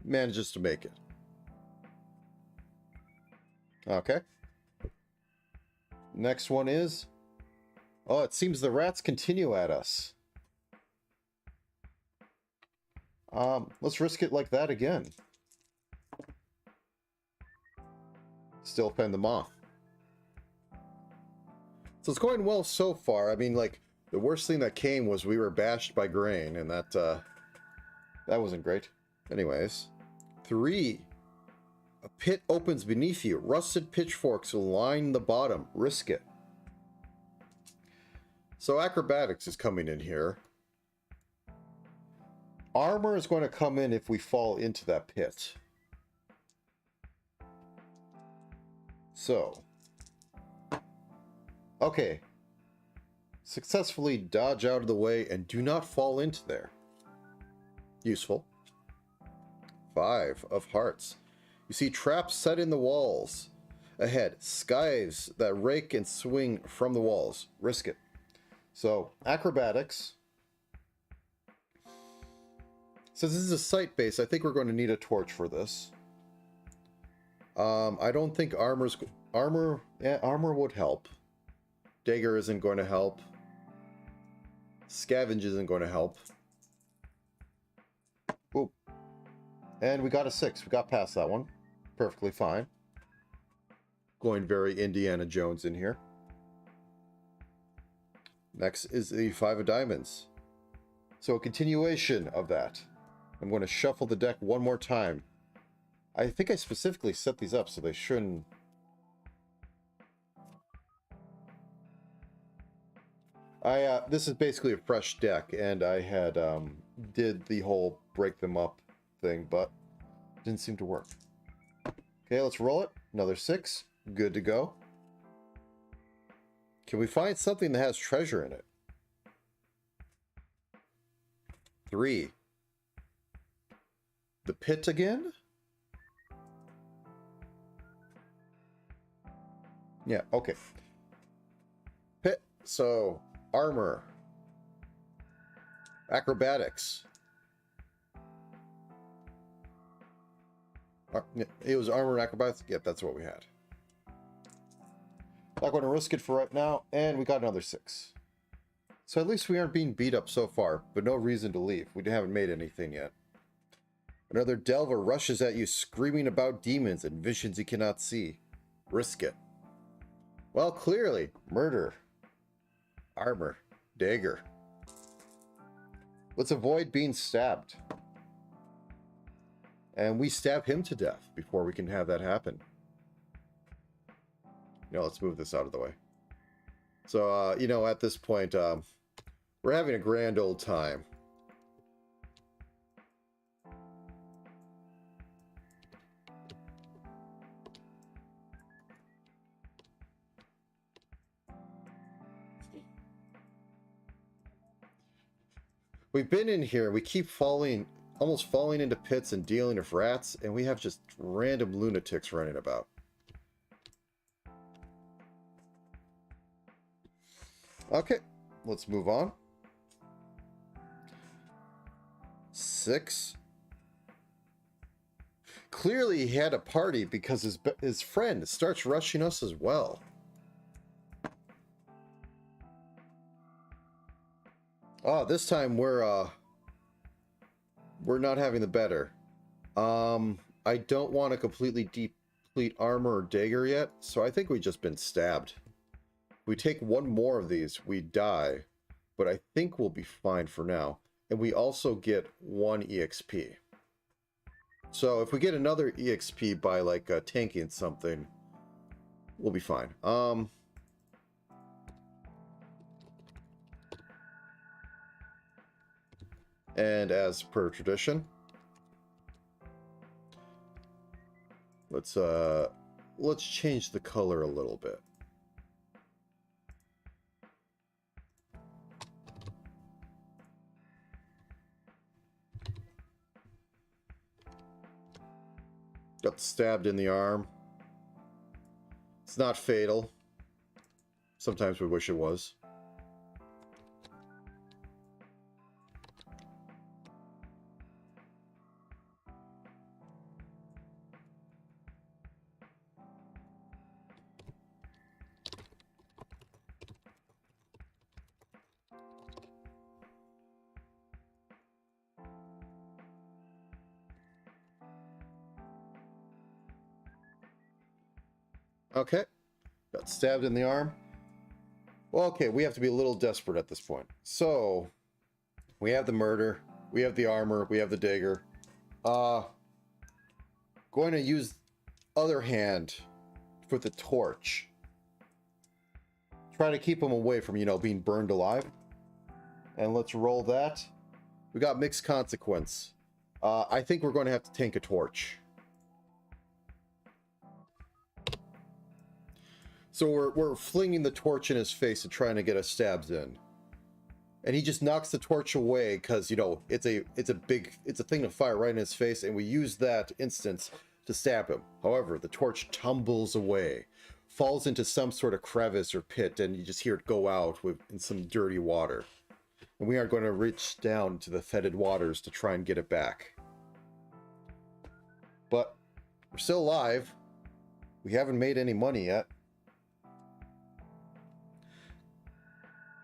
Manages to make it. Okay. Next one is... Oh, it seems the rats continue at us. Let's risk it like that again. Still fend them off. So it's going well so far. I mean, like, The worst thing that came was we were bashed by grain, and that wasn't great. Anyways, 3. A pit opens beneath you. Rusted pitchforks will line the bottom. Risk it. So acrobatics is coming in here. Armor is going to come in if we fall into that pit. So, okay. Successfully dodge out of the way and do not fall into there. Useful. 5 of hearts. You see traps set in the walls. Ahead, scythes that rake and swing from the walls. Risk it. So, acrobatics. Since this is a site base, I think we're going to need a torch for this. I don't think armor would help. Dagger isn't going to help. Scavenge isn't going to help. Oop. And we got a 6. We got past that one. Perfectly fine. Going very Indiana Jones in here. Next is the 5 of diamonds. So a continuation of that. I'm going to shuffle the deck one more time. I think I specifically set these up so they shouldn't... this is basically a fresh deck, and I had did the whole break them up thing, but didn't seem to work. Okay, let's roll it. Another 6. Good to go. Can we find something that has treasure in it? 3. The pit again? Yeah, okay. Pit. So, armor. Acrobatics. It was armor and acrobatics? Yep, that's what we had. Not going to risk it for right now, and we got another 6. So at least we aren't being beat up so far, but no reason to leave. We haven't made anything yet. Another delver rushes at you, screaming about demons and visions you cannot see. Risk it. Well, clearly, murder. Armor. Dagger. Let's avoid being stabbed. And we stab him to death before we can have that happen. Let's move this out of the way. So, at this point, we're having a grand old time. We've been in here, we keep almost falling into pits and dealing with rats, and we have just random lunatics running about. Okay, let's move on. 6. Clearly he had a party because his friend starts rushing us as well. Oh, this time we're not having the better. I don't want to completely deplete armor or dagger yet, so I think we've just been stabbed. We take one more of these, we die, but I think we'll be fine for now. And we also get 1 EXP. So if we get another EXP by like tanking something, we'll be fine. And as per tradition, let's change the color a little bit. Got stabbed in the arm. It's not fatal. Sometimes we wish it was. Okay. Got stabbed in the arm. Well, okay, we have to be a little desperate at this point. So, we have the murder, we have the armor, we have the dagger. Going to use other hand for the torch. Try to keep him away from, you know, being burned alive. And let's roll that. We got mixed consequence. I think we're going to have to tank a torch. So we're flinging the torch in his face and trying to get us stabs in. And he just knocks the torch away because, you know, it's a thing of fire right in his face, and we use that instance to stab him. However, the torch tumbles away, falls into some sort of crevice or pit, and you just hear it go out in some dirty water. And we are going to reach down to the fetid waters to try and get it back. But we're still alive. We haven't made any money yet.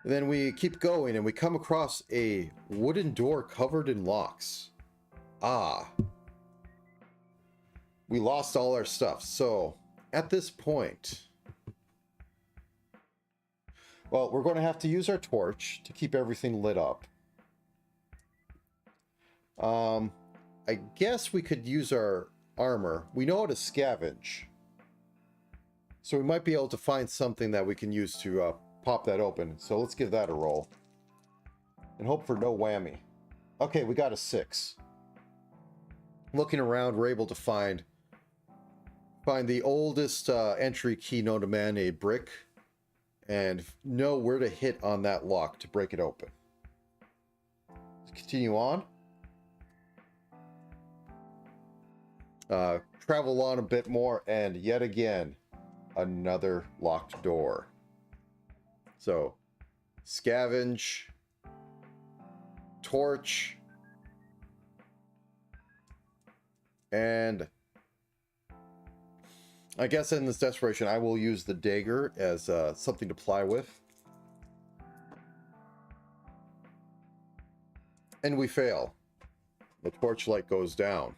And then we keep going and we come across a wooden door covered in locks. Ah. We lost all our stuff. So at this point, well, we're going to have to use our torch to keep everything lit up. I guess we could use our armor. We know how to scavenge. So we might be able to find something that we can use to pop that open. So let's give that a roll. And hope for no whammy. Okay, we got a 6. Looking around, we're able to find the oldest entry key known to man, a brick, and know where to hit on that lock to break it open. Let's continue on. Travel on a bit more, and yet again, another locked door. So, scavenge, torch, and I guess in this desperation, I will use the dagger as something to ply with. And we fail. The torchlight goes down.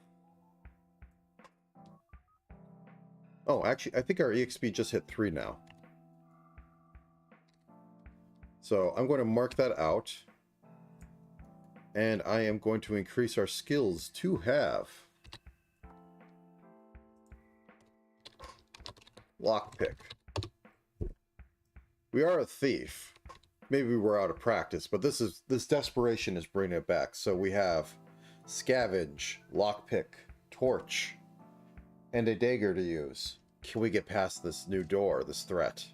Oh, actually, I think our EXP just hit 3 now. So I'm going to mark that out. And I am going to increase our skills to have lockpick. We are a thief. Maybe we're out of practice, but this desperation is bringing it back. So we have scavenge, lockpick, torch, and a dagger to use. Can we get past this new door, this threat?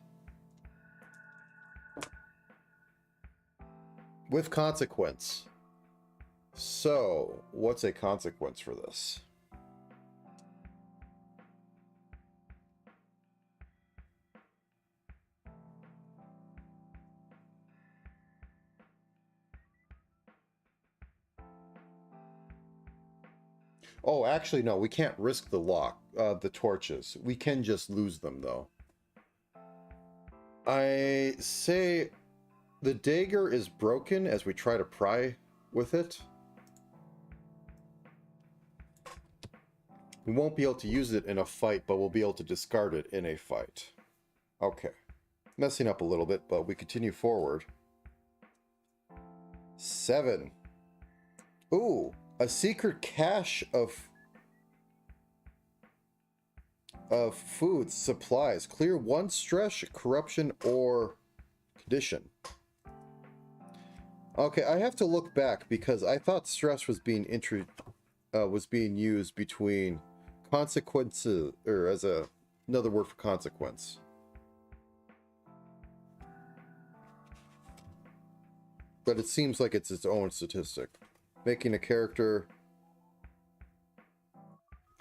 With consequence. So, what's a consequence for this? Oh, actually, no, we can't risk the the torches. We can just lose them, though. I say the dagger is broken as we try to pry with it. We won't be able to use it in a fight, but we'll be able to discard it in a fight. Okay. Messing up a little bit, but we continue forward. 7. Ooh, a secret cache of food supplies. Clear 1 stress, corruption, or condition. Okay, I have to look back because I thought stress was being used between consequences, or as another word for consequence. But it seems like it's its own statistic. Making a character.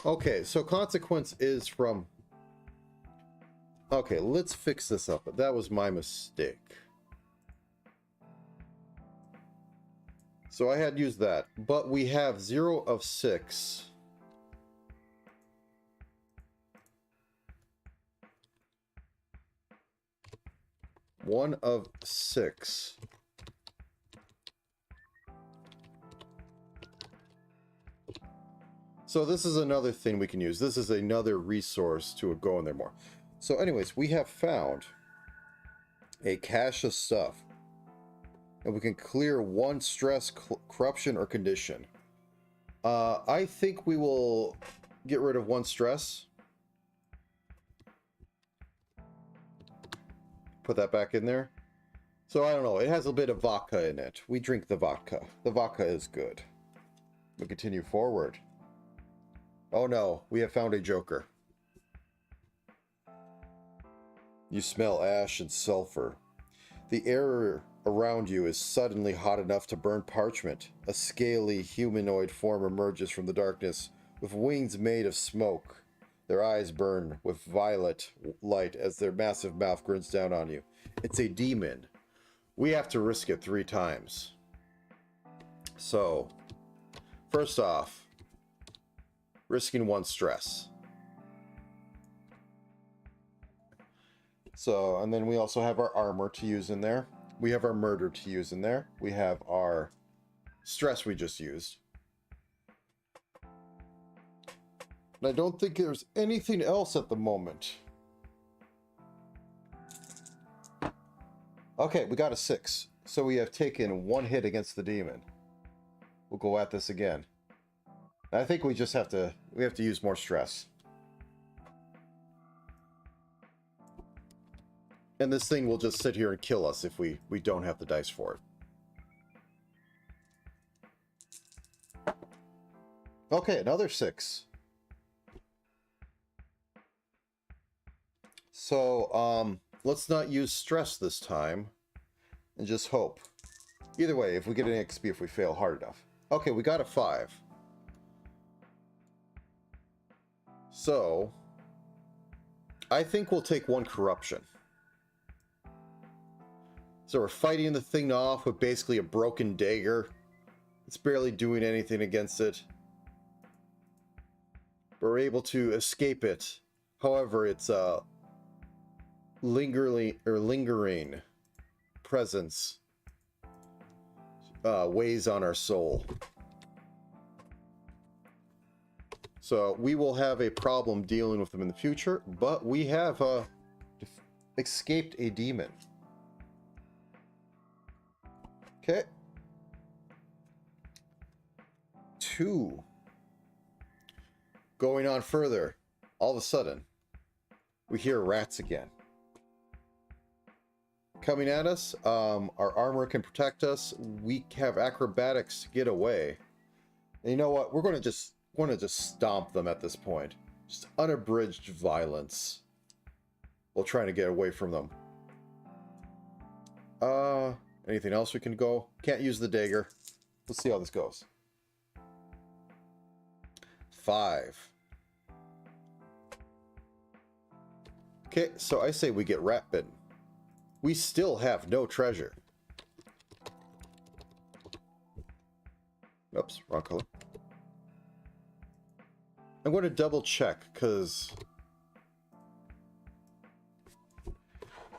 Okay, so consequence is from. Okay, let's fix this up. That was my mistake. So I had used that, but we have 0 of 6. One of 6. So this is another thing we can use. This is another resource to go in there more. So anyways, we have found a cache of stuff. And we can clear one stress, corruption, or condition. I think we will get rid of one stress. Put that back in there. So I don't know. It has a bit of vodka in it. We drink the vodka. The vodka is good. We'll continue forward. Oh no, we have found a joker. You smell ash and sulfur. The air around you is suddenly hot enough to burn parchment. A scaly humanoid form emerges from the darkness with wings made of smoke. Their eyes burn with violet light as their massive mouth grins down on you. It's a demon. We have to risk it 3 times. So, first off, risking 1 stress. So, and then we also have our armor to use in there. We have our murder to use in there. We have our stress we just used. And I don't think there's anything else at the moment. Okay, we got a 6. So we have taken 1 hit against the demon. We'll go at this again. I think we just have to, use more stress. And this thing will just sit here and kill us if we don't have the dice for it. Okay, another 6. So, let's not use stress this time. And just hope. Either way, if we get an XP if we fail hard enough. Okay, we got a 5. So, I think we'll take 1 corruption. So we're fighting the thing off with basically a broken dagger. It's barely doing anything against it. We're able to escape it. However, it's a lingering presence weighs on our soul. So we will have a problem dealing with them in the future, but we have escaped a demon. Okay. 2. Going on further, all of a sudden, we hear rats again. Coming at us, our armor can protect us. We have acrobatics to get away. And you know what? We're going to just stomp them at this point. Just unabridged violence. We'll try to get away from them. Anything else we can go? Can't use the dagger. Let's see how this goes. 5. Okay, so I say we get rat bitten. We still have no treasure. Oops, wrong color. I'm going to double check, because...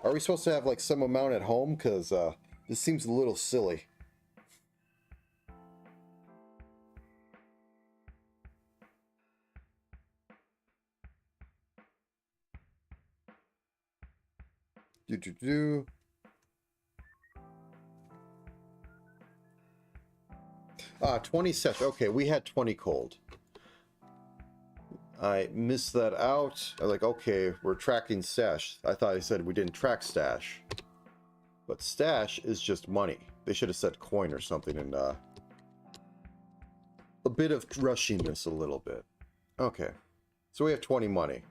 Are we supposed to have, like, some amount at home? Because, this seems a little silly. Do. 20 sets. Okay, we had 20 cold. I missed that out. I was like, okay, we're tracking stash. I thought I said we didn't track stash. But stash is just money. They should have said coin or something, and a bit of rushiness a little bit. Okay. So we have 20 money.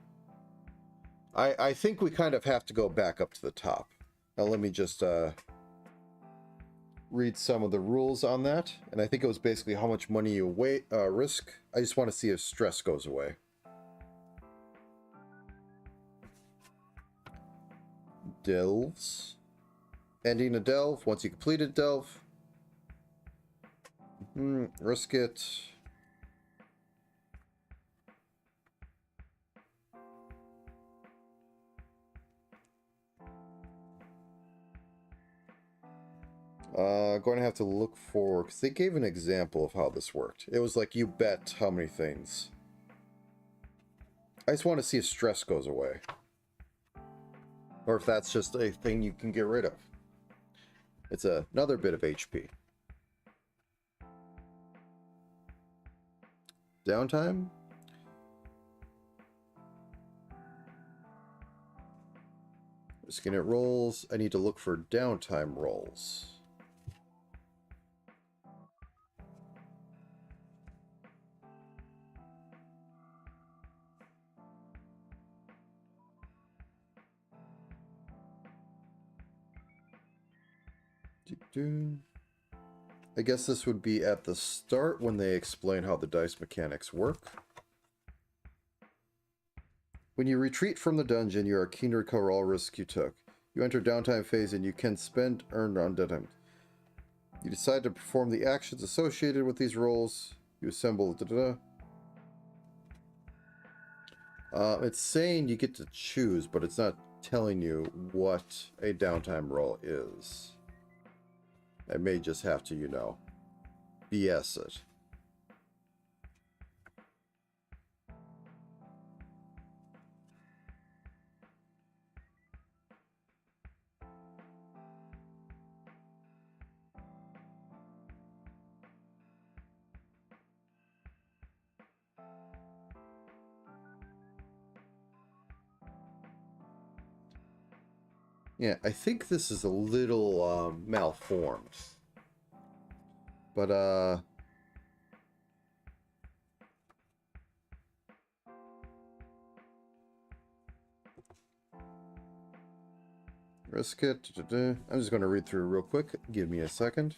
I think we kind of have to go back up to the top. Now let me just read some of the rules on that. And I think it was basically how much money you risk. I just want to see if stress goes away. Delves. Ending a delve. Once you complete a delve. Risk it. Going to have to look for, because they gave an example of how this worked. It was like you bet how many things. I just want to see if stress goes away. or if that's just a thing you can get rid of. It's another bit of HP. Downtime? Skin it rolls. I need to look for downtime rolls. I guess this would be at the start when they explain how the dice mechanics work. When you retreat from the dungeon, you are keen to recover all risks you took. You enter downtime phase and you can spend earned on downtime. You decide to perform the actions associated with these rolls. You assemble. It's saying you get to choose, but it's not telling you what a downtime roll is. I may just have to, you know, BS it. Yeah, I think this is a little malformed. But risk it. I'm just going to read through real quick. Give me a second.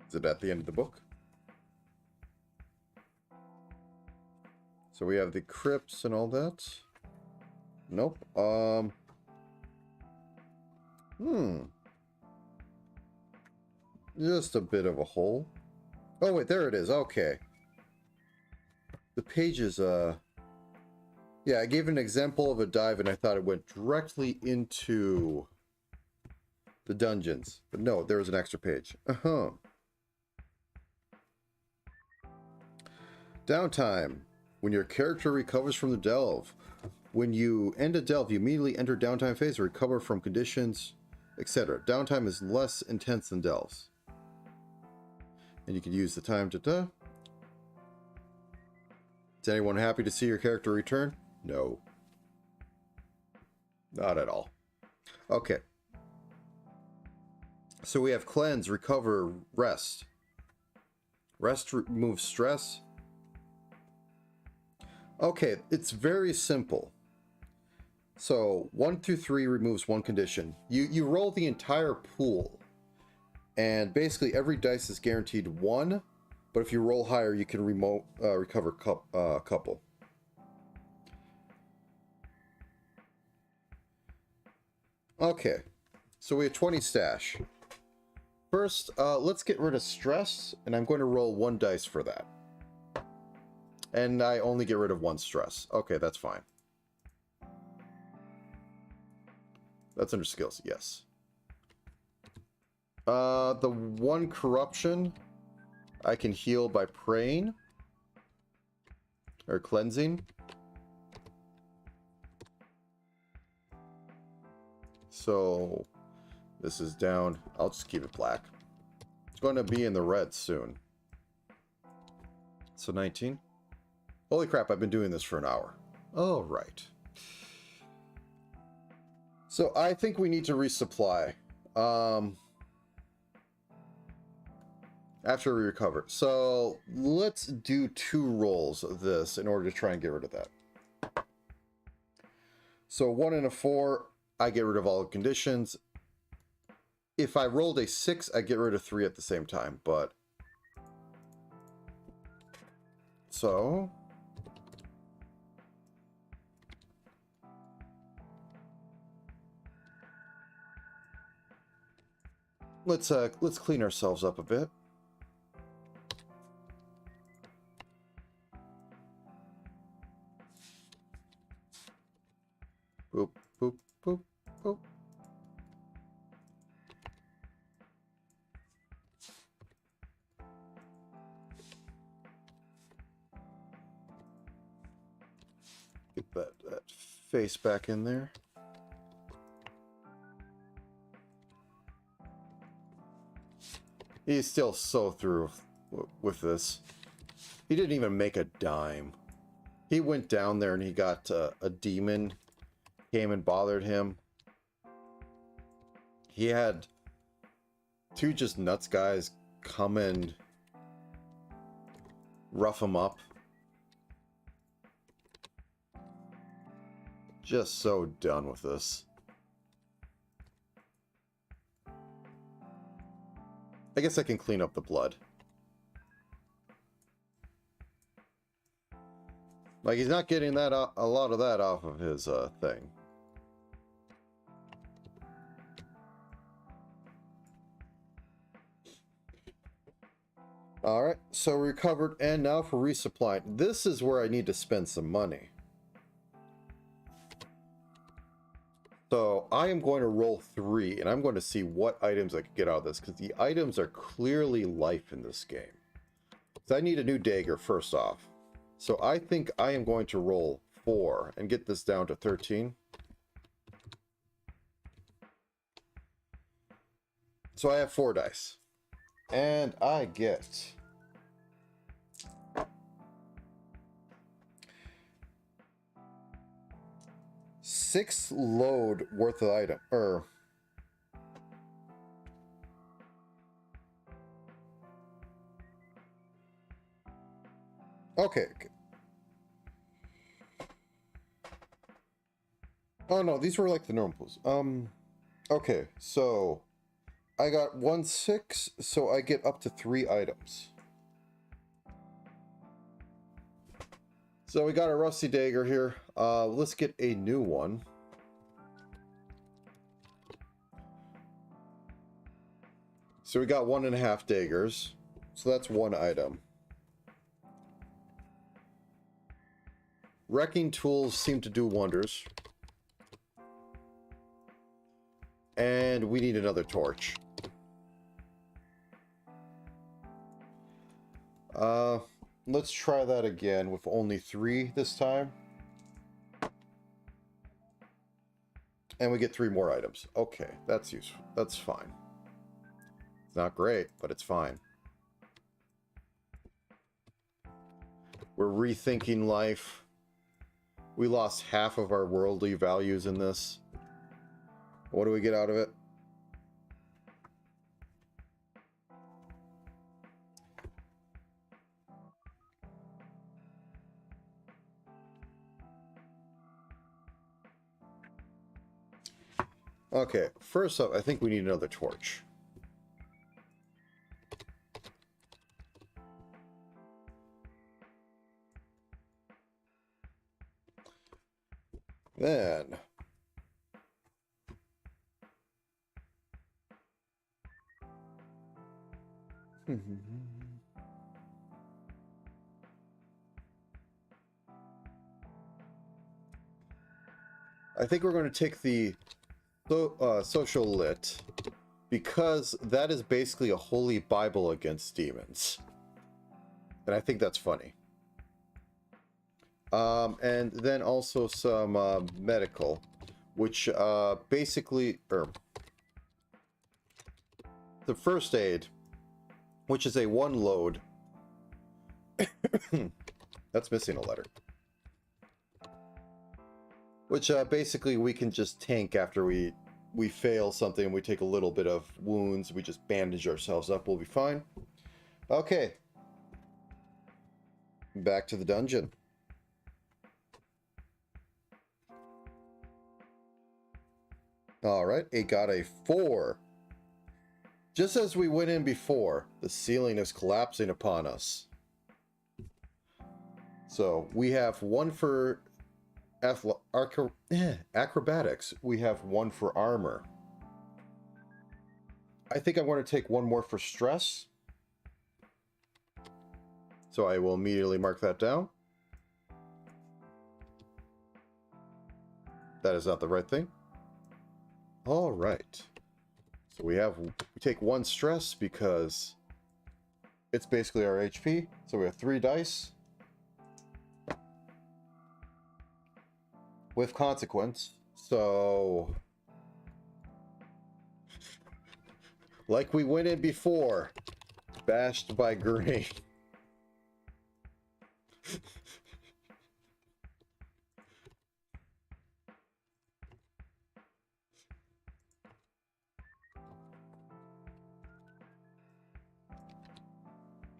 Is it at the end of the book? So we have the crypts and all that. Nope. Just a bit of a hole. Oh wait, there it is. Okay. The pages, yeah, I gave an example of a dive and I thought it went directly into the dungeons. But no, there was an extra page. Downtime. When your character recovers from the delve. When you end a delve, you immediately enter downtime phase to recover from conditions, etc. Downtime is less intense than delves. And you can use the time to... Is anyone happy to see your character return? No. Not at all. Okay. So we have cleanse, recover, rest. Rest removes stress. Okay, it's very simple. So 1 through 3 removes one condition. You roll the entire pool, and basically every dice is guaranteed 1. But if you roll higher, you can recover a couple. Okay, so we have 20 stash. First, let's get rid of stress, and I'm going to roll 1 dice for that. And I only get rid of 1 stress. Okay, that's fine. That's under skills, yes. The 1 corruption I can heal by praying or cleansing. So this is down. I'll just keep it black. It's going to be in the red soon. So 19. Holy crap, I've been doing this for an hour. Oh, right. So I think we need to resupply. After we recover. So let's do 2 rolls of this in order to try and get rid of that. So 1 and a 4, I get rid of all the conditions. If I rolled a 6, I get rid of 3 at the same time, but... So... Let's clean ourselves up a bit. Boop, boop, boop, boop. Get that face back in there. He's still so through with this. He didn't even make a dime. He went down there and he got a demon came and bothered him. He had two just nuts guys come and rough him up. Just so done with this. I guess I can clean up the blood. Like, he's not getting that a lot of that off of his thing. Alright, so recovered, and now for resupply. This is where I need to spend some money. So I am going to roll 3, and I'm going to see what items I can get out of this, because the items are clearly life in this game. So I need a new dagger, first off. So I think I am going to roll 4 and get this down to 13. So I have 4 dice. And I get... six load worth of item, okay. Oh no, these were like the normal pools. Okay, so I got 1 6, so I get up to 3 items. So we got a rusty dagger here. Let's get a new one. So we got 1.5 daggers. So that's 1 item. Wrecking tools seem to do wonders. And we need another torch. Let's try that again with only 3 this time. And we get 3 more items. Okay, that's useful. That's fine. It's not great, but it's fine. We're rethinking life. We lost half of our worldly values in this. What do we get out of it? Okay, first up, I think we need another torch. Then... I think we're going to take the social lit, because that is basically a holy Bible against demons. And I think that's funny. And then also some medical, which basically, the first aid, which is a 1 load. That's missing a letter. Which basically we can just tank after we fail something. We take a little bit of wounds. We just bandage ourselves up. We'll be fine. Okay. Back to the dungeon. Alright, it got a 4. Just as we went in before, the ceiling is collapsing upon us. So we have 1 for acrobatics. We have 1 for armor. I think I'm going to take 1 more for stress. So I will immediately mark that down. That is not the right thing. All right. So we take 1 stress because it's basically our HP. So we have 3 dice. With consequence. So, like we went in before, bashed by grain.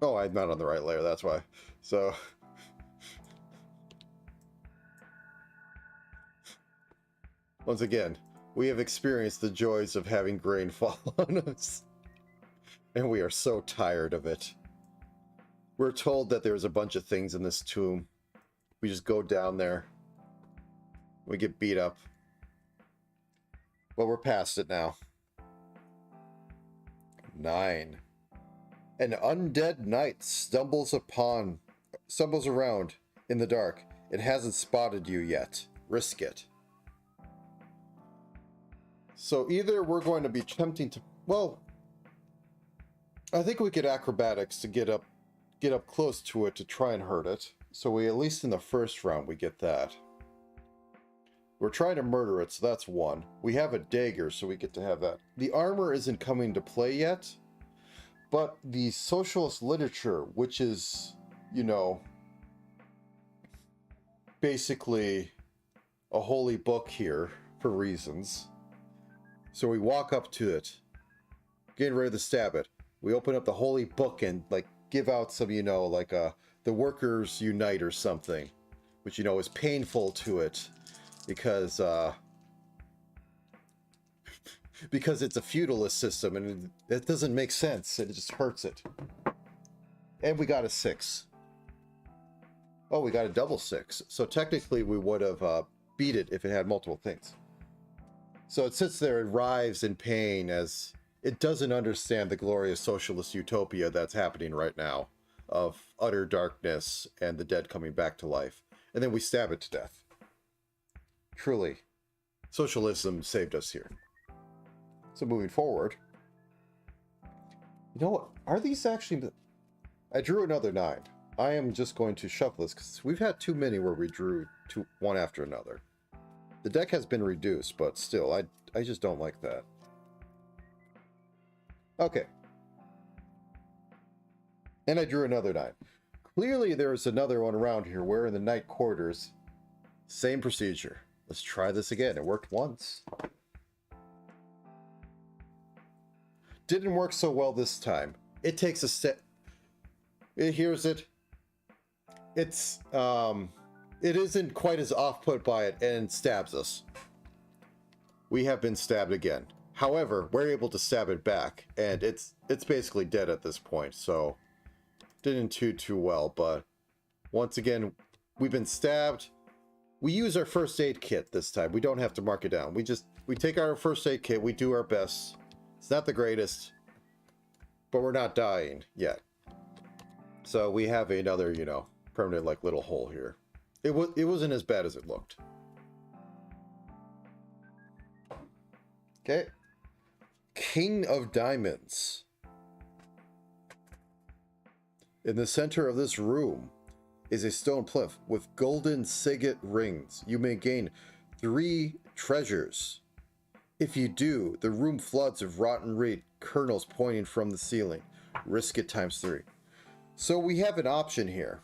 Oh, I'm not on the right layer, that's why. So, once again, we have experienced the joys of having grain fall on us. And we are so tired of it. We're told that there's a bunch of things in this tomb. We just go down there. We get beat up. But we're past it now. 9. An undead knight stumbles around in the dark. It hasn't spotted you yet. Risk it. So either we're going to be attempting to... Well, I think we get acrobatics to get up close to it to try and hurt it. So we, at least in the first round, we get that. We're trying to murder it, so that's 1. We have a dagger, so we get to have that. The armor isn't coming to play yet, but the socialist literature, which is, you know, basically a holy book here for reasons. So we walk up to it, getting ready to stab it. We open up the holy book and, like, give out some, you know, like the workers unite or something, which, you know, is painful to it because it's a feudalist system and it doesn't make sense. It just hurts it. And we got a 6. Oh, we got a double 6. So technically we would have beat it if it had multiple things. So it sits there and writhes in pain as it doesn't understand the glorious socialist utopia that's happening right now of utter darkness and the dead coming back to life. And then we stab it to death. Truly, socialism saved us here. So moving forward, you know what? Are these actually... I drew another 9. I am just going to shuffle this because we've had too many where we drew one after another. The deck has been reduced, but still, I just don't like that. Okay. And I drew another 9. Clearly there's another one around here. We're in the night quarters. Same procedure. Let's try this again. It worked once. Didn't work so well this time. It takes a step. It hears it. It isn't quite as off-put by it and stabs us. We have been stabbed again. However, we're able to stab it back, and it's basically dead at this point, so didn't do too well, but once again, we've been stabbed. We use our first aid kit this time. We don't have to mark it down. We take our first aid kit, we do our best. It's not the greatest, but we're not dying yet. So we have another, you know, permanent like little hole here. It wasn't as bad as it looked. Okay. King of Diamonds. In the center of this room is a stone plinth with golden signet rings. You may gain 3 treasures. If you do, the room floods of rotten reed kernels pointing from the ceiling. Risk it ×3. So we have an option here.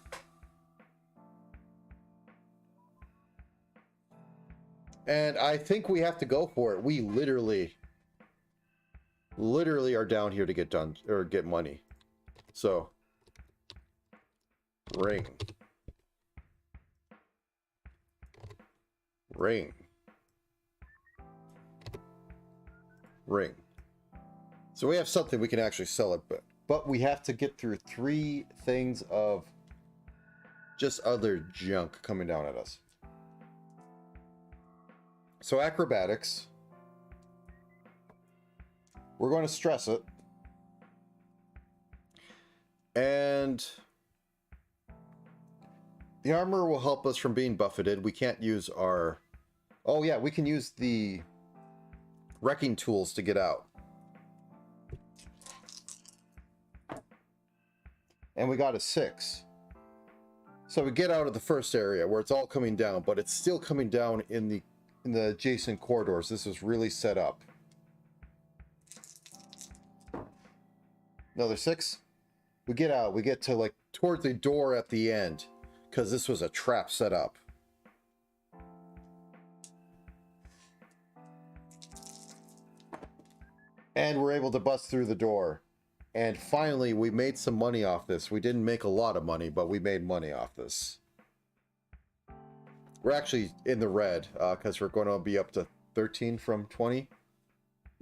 And I think we have to go for it. We literally are down here to get done or get money. So ring. So we have something we can actually sell it, but we have to get through 3 things of just other junk coming down at us. So acrobatics. We're going to stress it. And the armor will help us from being buffeted. We can't use our Oh yeah, we can use the wrecking tools to get out. And we got a 6. So we get out of the first area where it's all coming down, but it's still coming down in the adjacent corridors. This is really set up. Another 6. We get out. We get to like toward the door at the end because this was a trap set up. And we're able to bust through the door. And finally, we made some money off this. We didn't make a lot of money, but we made money off this. We're actually in the red because we're going to be up to 13 from 20.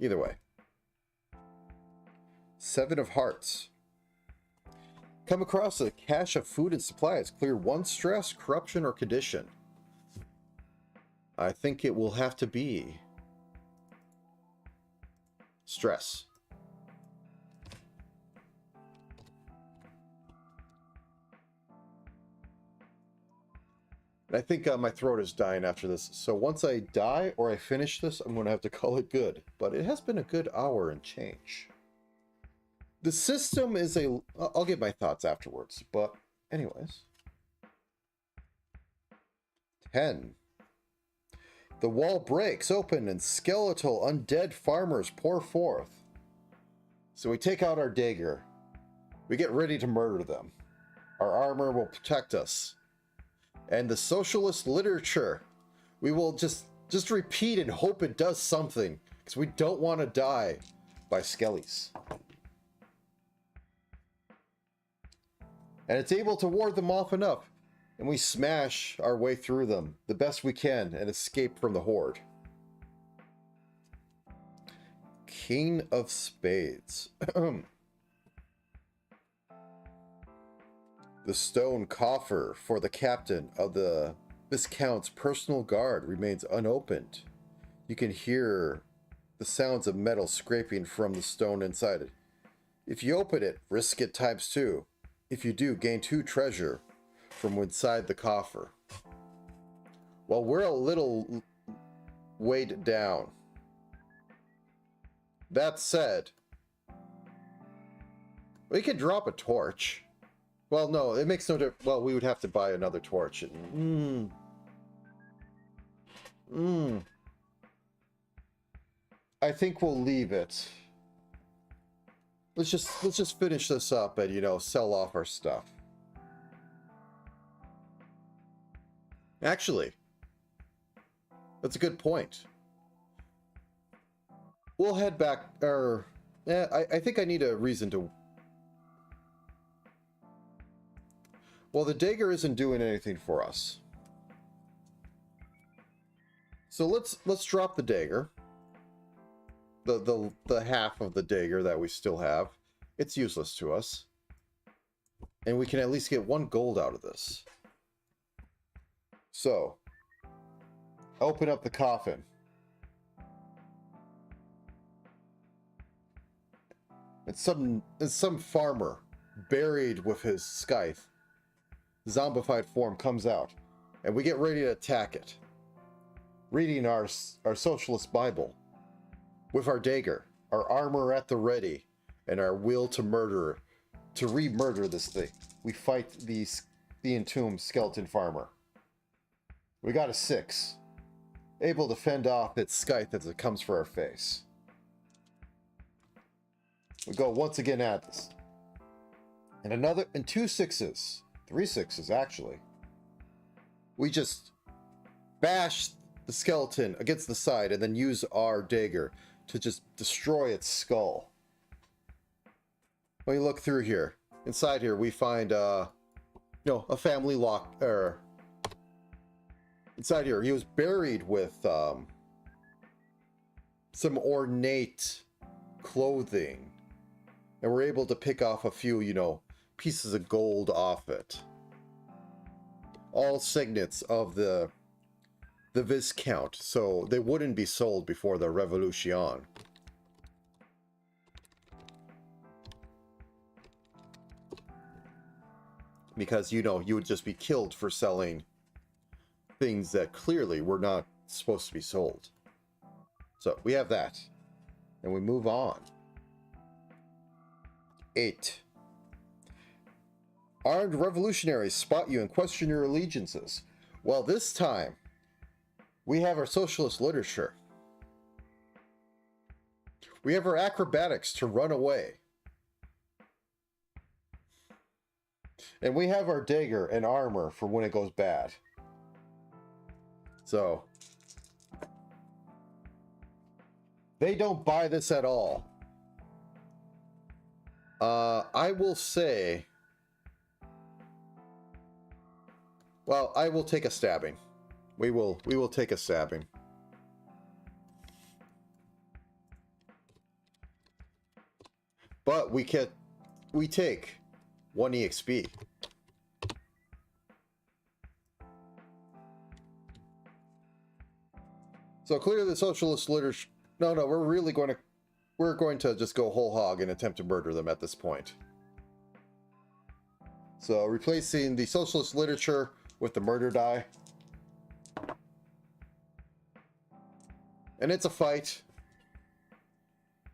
Either way. 7 of Hearts. Come across a cache of food and supplies. Clear 1 stress, corruption, or condition. I think it will have to be stress. And I think my throat is dying after this. So once I die or I finish this, I'm going to have to call it good. But it has been a good hour and change. The system is a... I'll give my thoughts afterwards. But anyways. 10. The wall breaks open and skeletal undead farmers pour forth. So we take out our dagger. We get ready to murder them. Our armor will protect us. And the socialist literature, we will just repeat and hope it does something, because we don't want to die by skellies. And it's able to ward them off enough, and we smash our way through them the best we can and escape from the horde. King of Spades. The stone coffer for the captain of the Viscount's personal guard remains unopened. You can hear the sounds of metal scraping from the stone inside it. If you open it, risk it ×2. If you do, gain 2 treasure from inside the coffer. Well, we're a little weighed down. That said, we could drop a torch. Well, no, it makes no difference. Well, we would have to buy another torch. I think we'll leave it. Let's just finish this up and, you know, sell off our stuff. Actually, that's a good point. We'll head back, or I think I need a reason to. Well, the dagger isn't doing anything for us. So let's drop the dagger. The half of the dagger that we still have. It's useless to us. And we can at least get 1 gold out of this. So, open up the coffin. It's some farmer buried with his scythe. Zombified form comes out, and we get ready to attack it. Reading our socialist Bible, with our dagger, our armor at the ready, and our will to re-murder this thing. We fight the entombed skeleton farmer. We got a 6, able to fend off its scythe as it comes for our face. We go once again at this, and 2 6s. 3 6s, actually. We just bash the skeleton against the side and then use our dagger to just destroy its skull. When you look through here, inside here, we find, a family lock, inside here, he was buried with, some ornate clothing. And we're able to pick off a few, pieces of gold off it. All signets of the Viscount, so they wouldn't be sold before the Revolution. Because, you would just be killed for selling things that clearly were not supposed to be sold. So we have that. And we move on. 8. Armed revolutionaries spot you and question your allegiances. Well, this time, we have our socialist literature. We have our acrobatics to run away. And we have our dagger and armor for when it goes bad. So, they don't buy this at all. I will say... Well, I will take a stabbing. We will take a stabbing. But we take 1 EXP. So clearly the socialist literature... No, we're going to just go whole hog and attempt to murder them at this point. So replacing the socialist literature with the murder die. And it's a fight.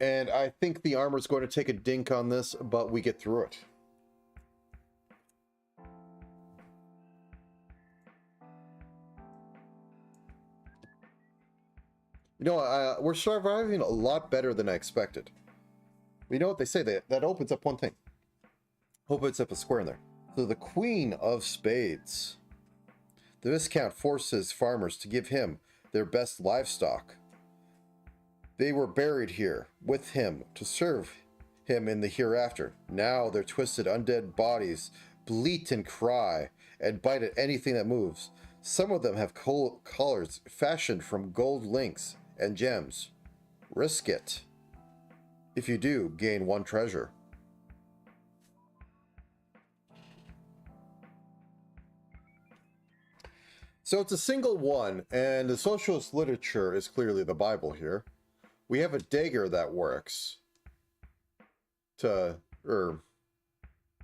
And I think the armor's going to take a dink on this, but we get through it. You know, we're surviving a lot better than I expected. You know what they say? That opens up one thing. Opens up a square in there. So the Queen of Spades. The Viscount forces farmers to give him their best livestock. They were buried here with him to serve him in the hereafter. Now their twisted undead bodies bleat and cry and bite at anything that moves. Some of them have collars fashioned from gold links and gems. Risk it. If you do, gain 1 treasure. So it's a single 1, and the socialist literature is clearly the Bible here. We have a dagger that works. Okay.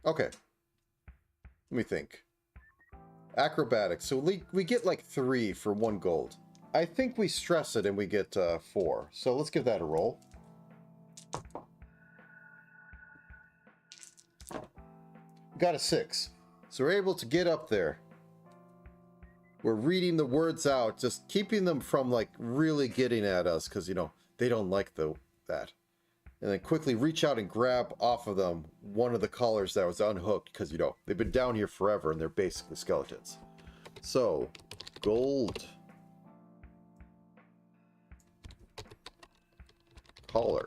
Let me think. Acrobatics. So we get like 3 for 1 gold. I think we stress it and we get 4. So let's give that a roll. Got a 6. So we're able to get up there. We're reading the words out, just keeping them from like really getting at us because, you know, they don't like that. And then quickly reach out and grab off of them one of the collars that was unhooked because, you know, they've been down here forever and they're basically skeletons. So, gold. Collar.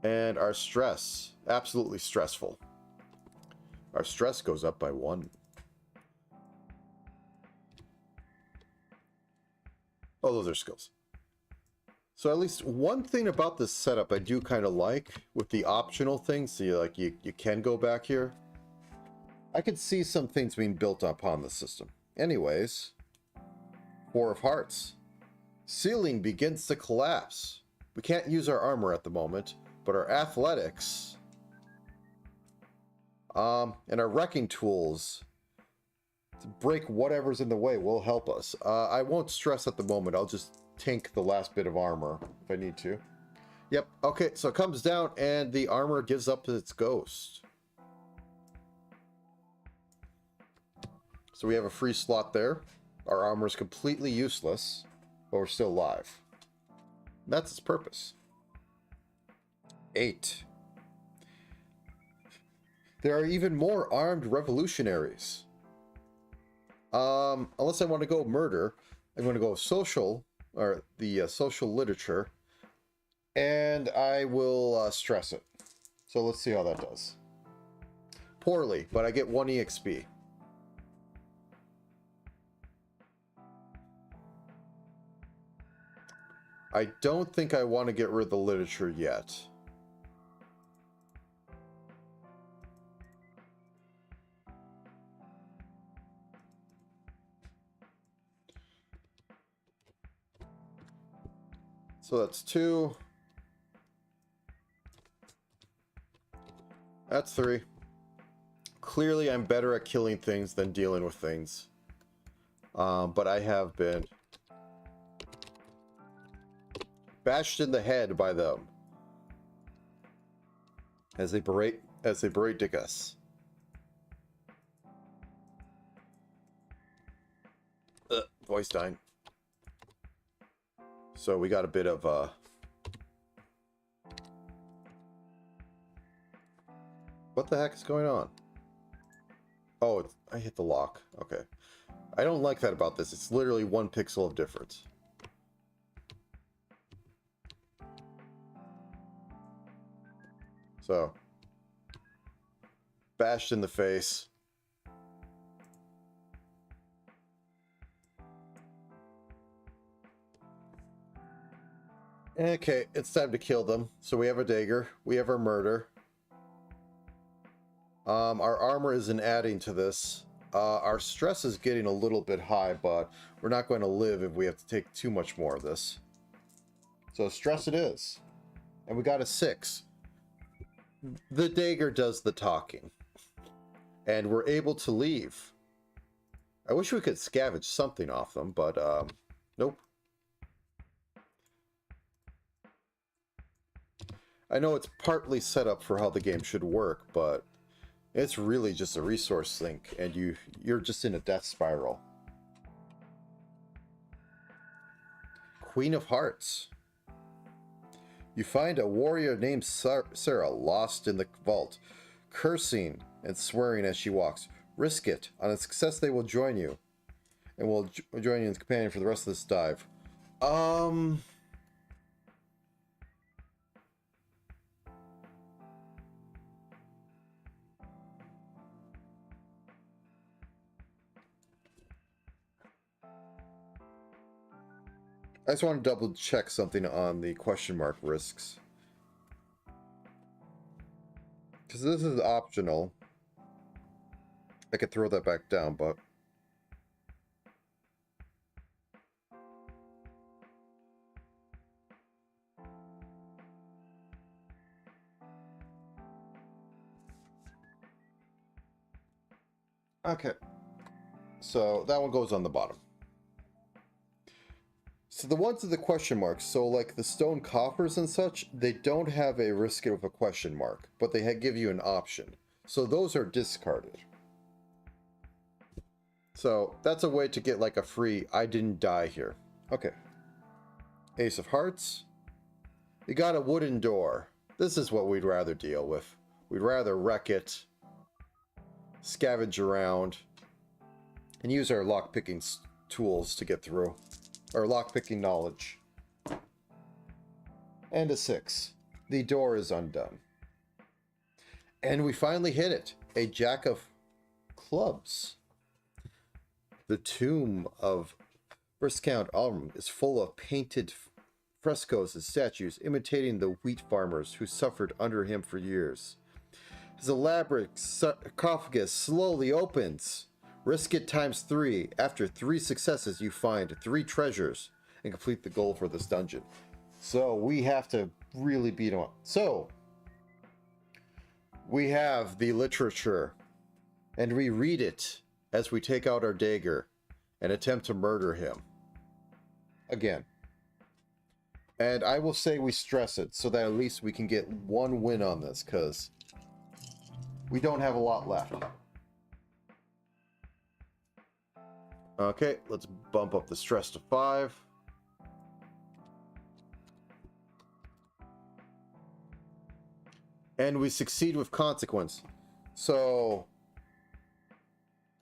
And our stress. Absolutely stressful. Our stress goes up by 1. Oh, those are skills. So at least one thing about this setup I do kind of like with the optional things. So you can go back here. I could see some things being built upon the system. Anyways, 4 of Hearts. Ceiling begins to collapse. We can't use our armor at the moment, but our athletics and our wrecking tools to break whatever's in the way will help us. I won't stress at the moment. I'll just tank the last bit of armor if I need to. Yep. Okay, so it comes down and the armor gives up its ghost. So we have a free slot there. Our armor is completely useless, but we're still alive. That's its purpose. 8. There are even more armed revolutionaries. Unless I want to go murder, I'm going to go social, or the social literature, and I will stress it. So let's see how that does. Poorly, but I get 1 EXP. I don't think I want to get rid of the literature yet. So that's 2. That's 3. Clearly I'm better at killing things than dealing with things. But I have been bashed in the head by them as they berate us. Voice dying. So we got a bit of what the heck is going on? Oh, I hit the lock. Okay. I don't like that about this. It's literally 1 pixel of difference. So, bashed in the face. Okay, it's time to kill them. So we have a dagger. We have our murder. Our armor isn't adding to this. Our stress is getting a little bit high, but we're not going to live if we have to take too much more of this. So stress it is. And we got a 6. The dagger does the talking. And we're able to leave. I wish we could scavenge something off them, but nope. I know it's partly set up for how the game should work, but it's really just a resource sink, and you're just in a death spiral. Queen of Hearts. You find a warrior named Sarah lost in the vault, cursing and swearing as she walks. Risk it. On its success, they will join you, and will join you as companion for the rest of this dive. I just want to double check something on the question mark risks. Because this is optional. I could throw that back down, but... Okay. So that one goes on the bottom. So the ones with the question marks, so like the stone coffers and such, they don't have a risk of a question mark, but they give you an option. So those are discarded. So that's a way to get like a free, I didn't die here. Okay. Ace of Hearts. You got a wooden door. This is what we'd rather deal with. We'd rather wreck it, scavenge around, and use our lockpicking tools to get through. Or lockpicking knowledge. And a 6. The door is undone. And we finally hit it. A Jack of Clubs. The tomb of Viscount Alm is full of painted frescoes and statues imitating the wheat farmers who suffered under him for years. His elaborate sarcophagus slowly opens. Risk it ×3. After 3 successes, you find 3 treasures and complete the goal for this dungeon. So we have to really beat him up. So we have the literature, and we read it as we take out our dagger and attempt to murder him again. And I will say we stress it so that at least we can get 1 win on this, because we don't have a lot left. Okay, let's bump up the stress to 5. And we succeed with consequence. So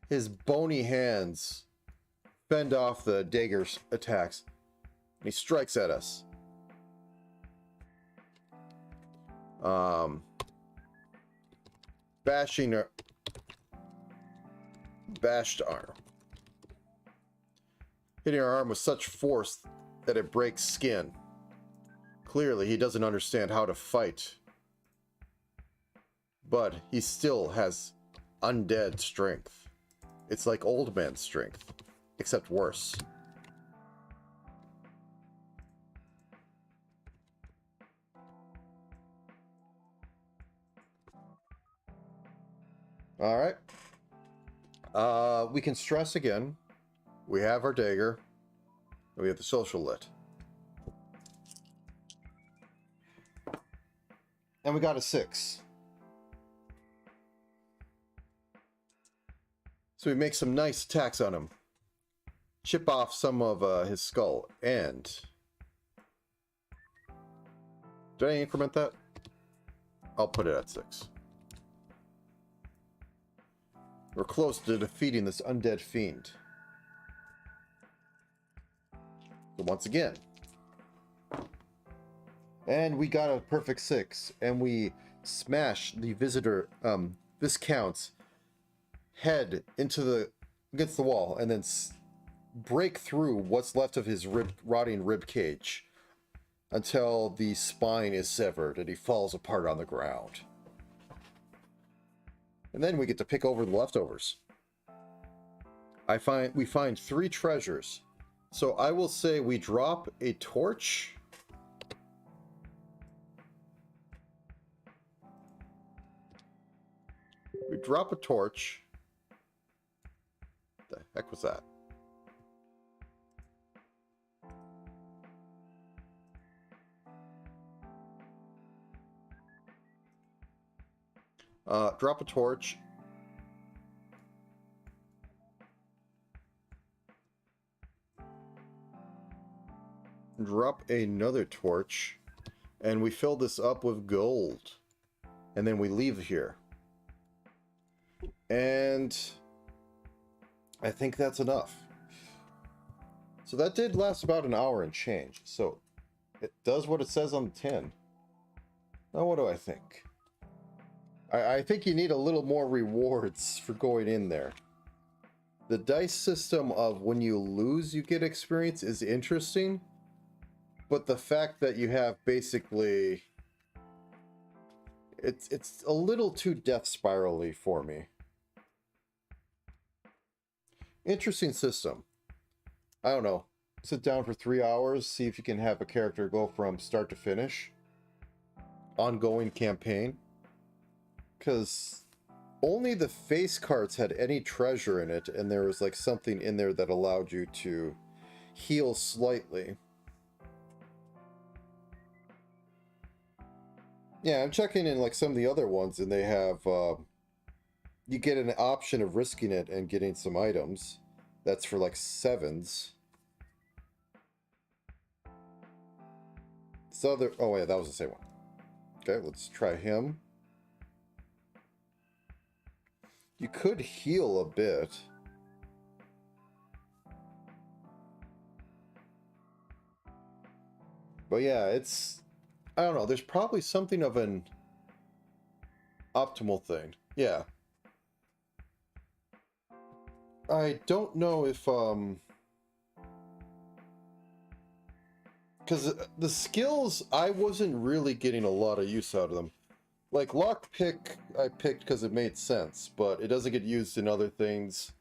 his bony hands fend off the dagger's attacks. And he strikes at us. Bashed arm. Hitting our arm with such force that it breaks skin. Clearly, he doesn't understand how to fight. But he still has undead strength. It's like old man's strength, except worse. Alright. We can stress again. We have our dagger. And we have the social lit. And we got a 6. So we make some nice attacks on him. Chip off some of his skull. And... did I increment that? I'll put it at 6. We're close to defeating this undead fiend. So once again. And we got a perfect 6. And we smash the visitor, Viscount's head against the wall. And then break through what's left of his rotting rib cage. Until the spine is severed and he falls apart on the ground. And then we get to pick over the leftovers. We find 3 treasures. So I will say we drop a torch. We drop a torch. What the heck was that? Drop a torch. Drop another torch. And we fill this up with gold. And then we leave here. And I think that's enough. So that did last about an hour and change. So it does what it says on the tin. Now what do I think? I think you need a little more rewards for going in there. The dice system of when you lose, you get experience is interesting. But the fact that you have basically... It's a little too death spiral-y for me. Interesting system. I don't know. Sit down for 3 hours, see if you can have a character go from start to finish. Ongoing campaign. Because only the face cards had any treasure in it, and there was like something in there that allowed you to heal slightly. Yeah, I'm checking in like some of the other ones, and they have, you get an option of risking it and getting some items. That's for like 7s. This other, oh yeah, that was the same one. Okay, let's try him. You could heal a bit. But yeah, it's... I don't know, there's probably something of an optimal thing. Yeah. I don't know if, because the skills, I wasn't really getting a lot of use out of them. Like, lockpick, I picked because it made sense, but it doesn't get used in other things.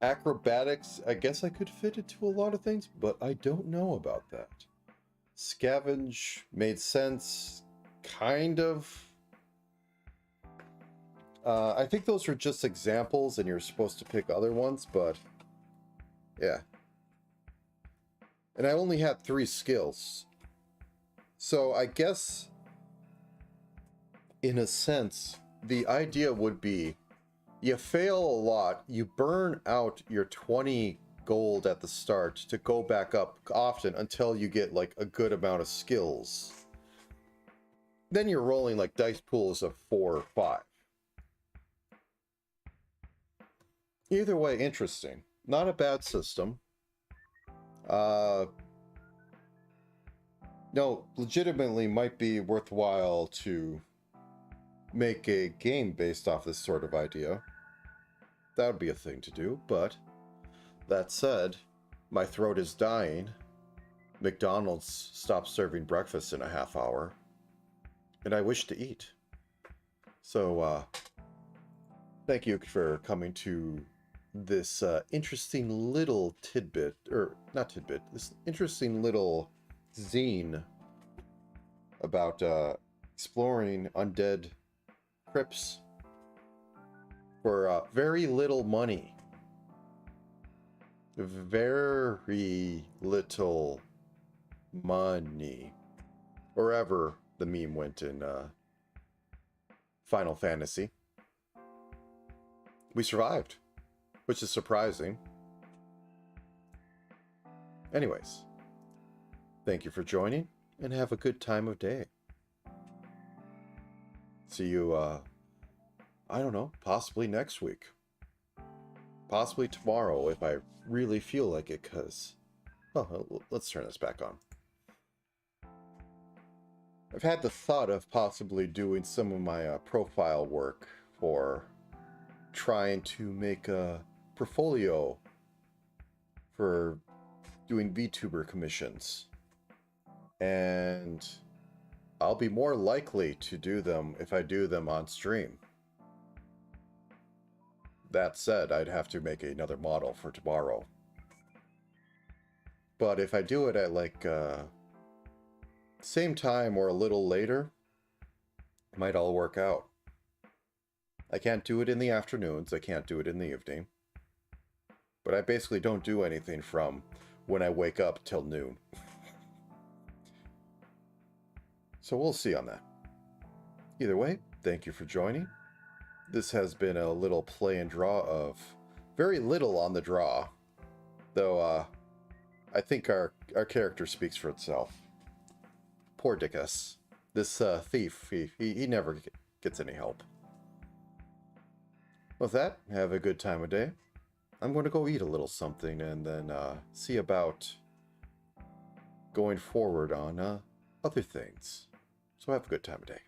Acrobatics, I guess I could fit it to a lot of things, but I don't know about that. Scavenge made sense, kind of. I think those are just examples, and you're supposed to pick other ones, but yeah. And I only had 3 skills. So I guess... in a sense, the idea would be you fail a lot, you burn out your 20 gold at the start to go back up often until you get like a good amount of skills. Then you're rolling like dice pools of 4 or 5. Either way, interesting. Not a bad system. No, legitimately might be worthwhile to make a game based off this sort of idea. That would be a thing to do, but that said, my throat is dying. McDonald's stopped serving breakfast in a half hour, and I wish to eat. So, thank you for coming to this interesting little tidbit, or not tidbit, this interesting little zine about exploring undead crypts for very little money. very little money. Or ever the meme went in Final Fantasy. We survived, which is surprising. Anyways, thank you for joining, and have a good time of day. See you, I don't know, possibly next week. Possibly tomorrow if I really feel like it, because... Oh, let's turn this back on. I've had the thought of possibly doing some of my profile work for trying to make a portfolio for doing VTuber commissions. And I'll be more likely to do them if I do them on stream. That said, I'd have to make another model for tomorrow. But if I do it at like same time or a little later, it might all work out. I can't do it in the afternoons, I can't do it in the evening. But I basically don't do anything from when I wake up till noon. So we'll see on that. Either way, thank you for joining. This has been a little play and draw of very little on the draw. Though, I think our character speaks for itself. Poor Dickus. This thief, he never gets any help. With that, have a good time of day. I'm going to go eat a little something and then see about going forward on other things. So have a good time of day.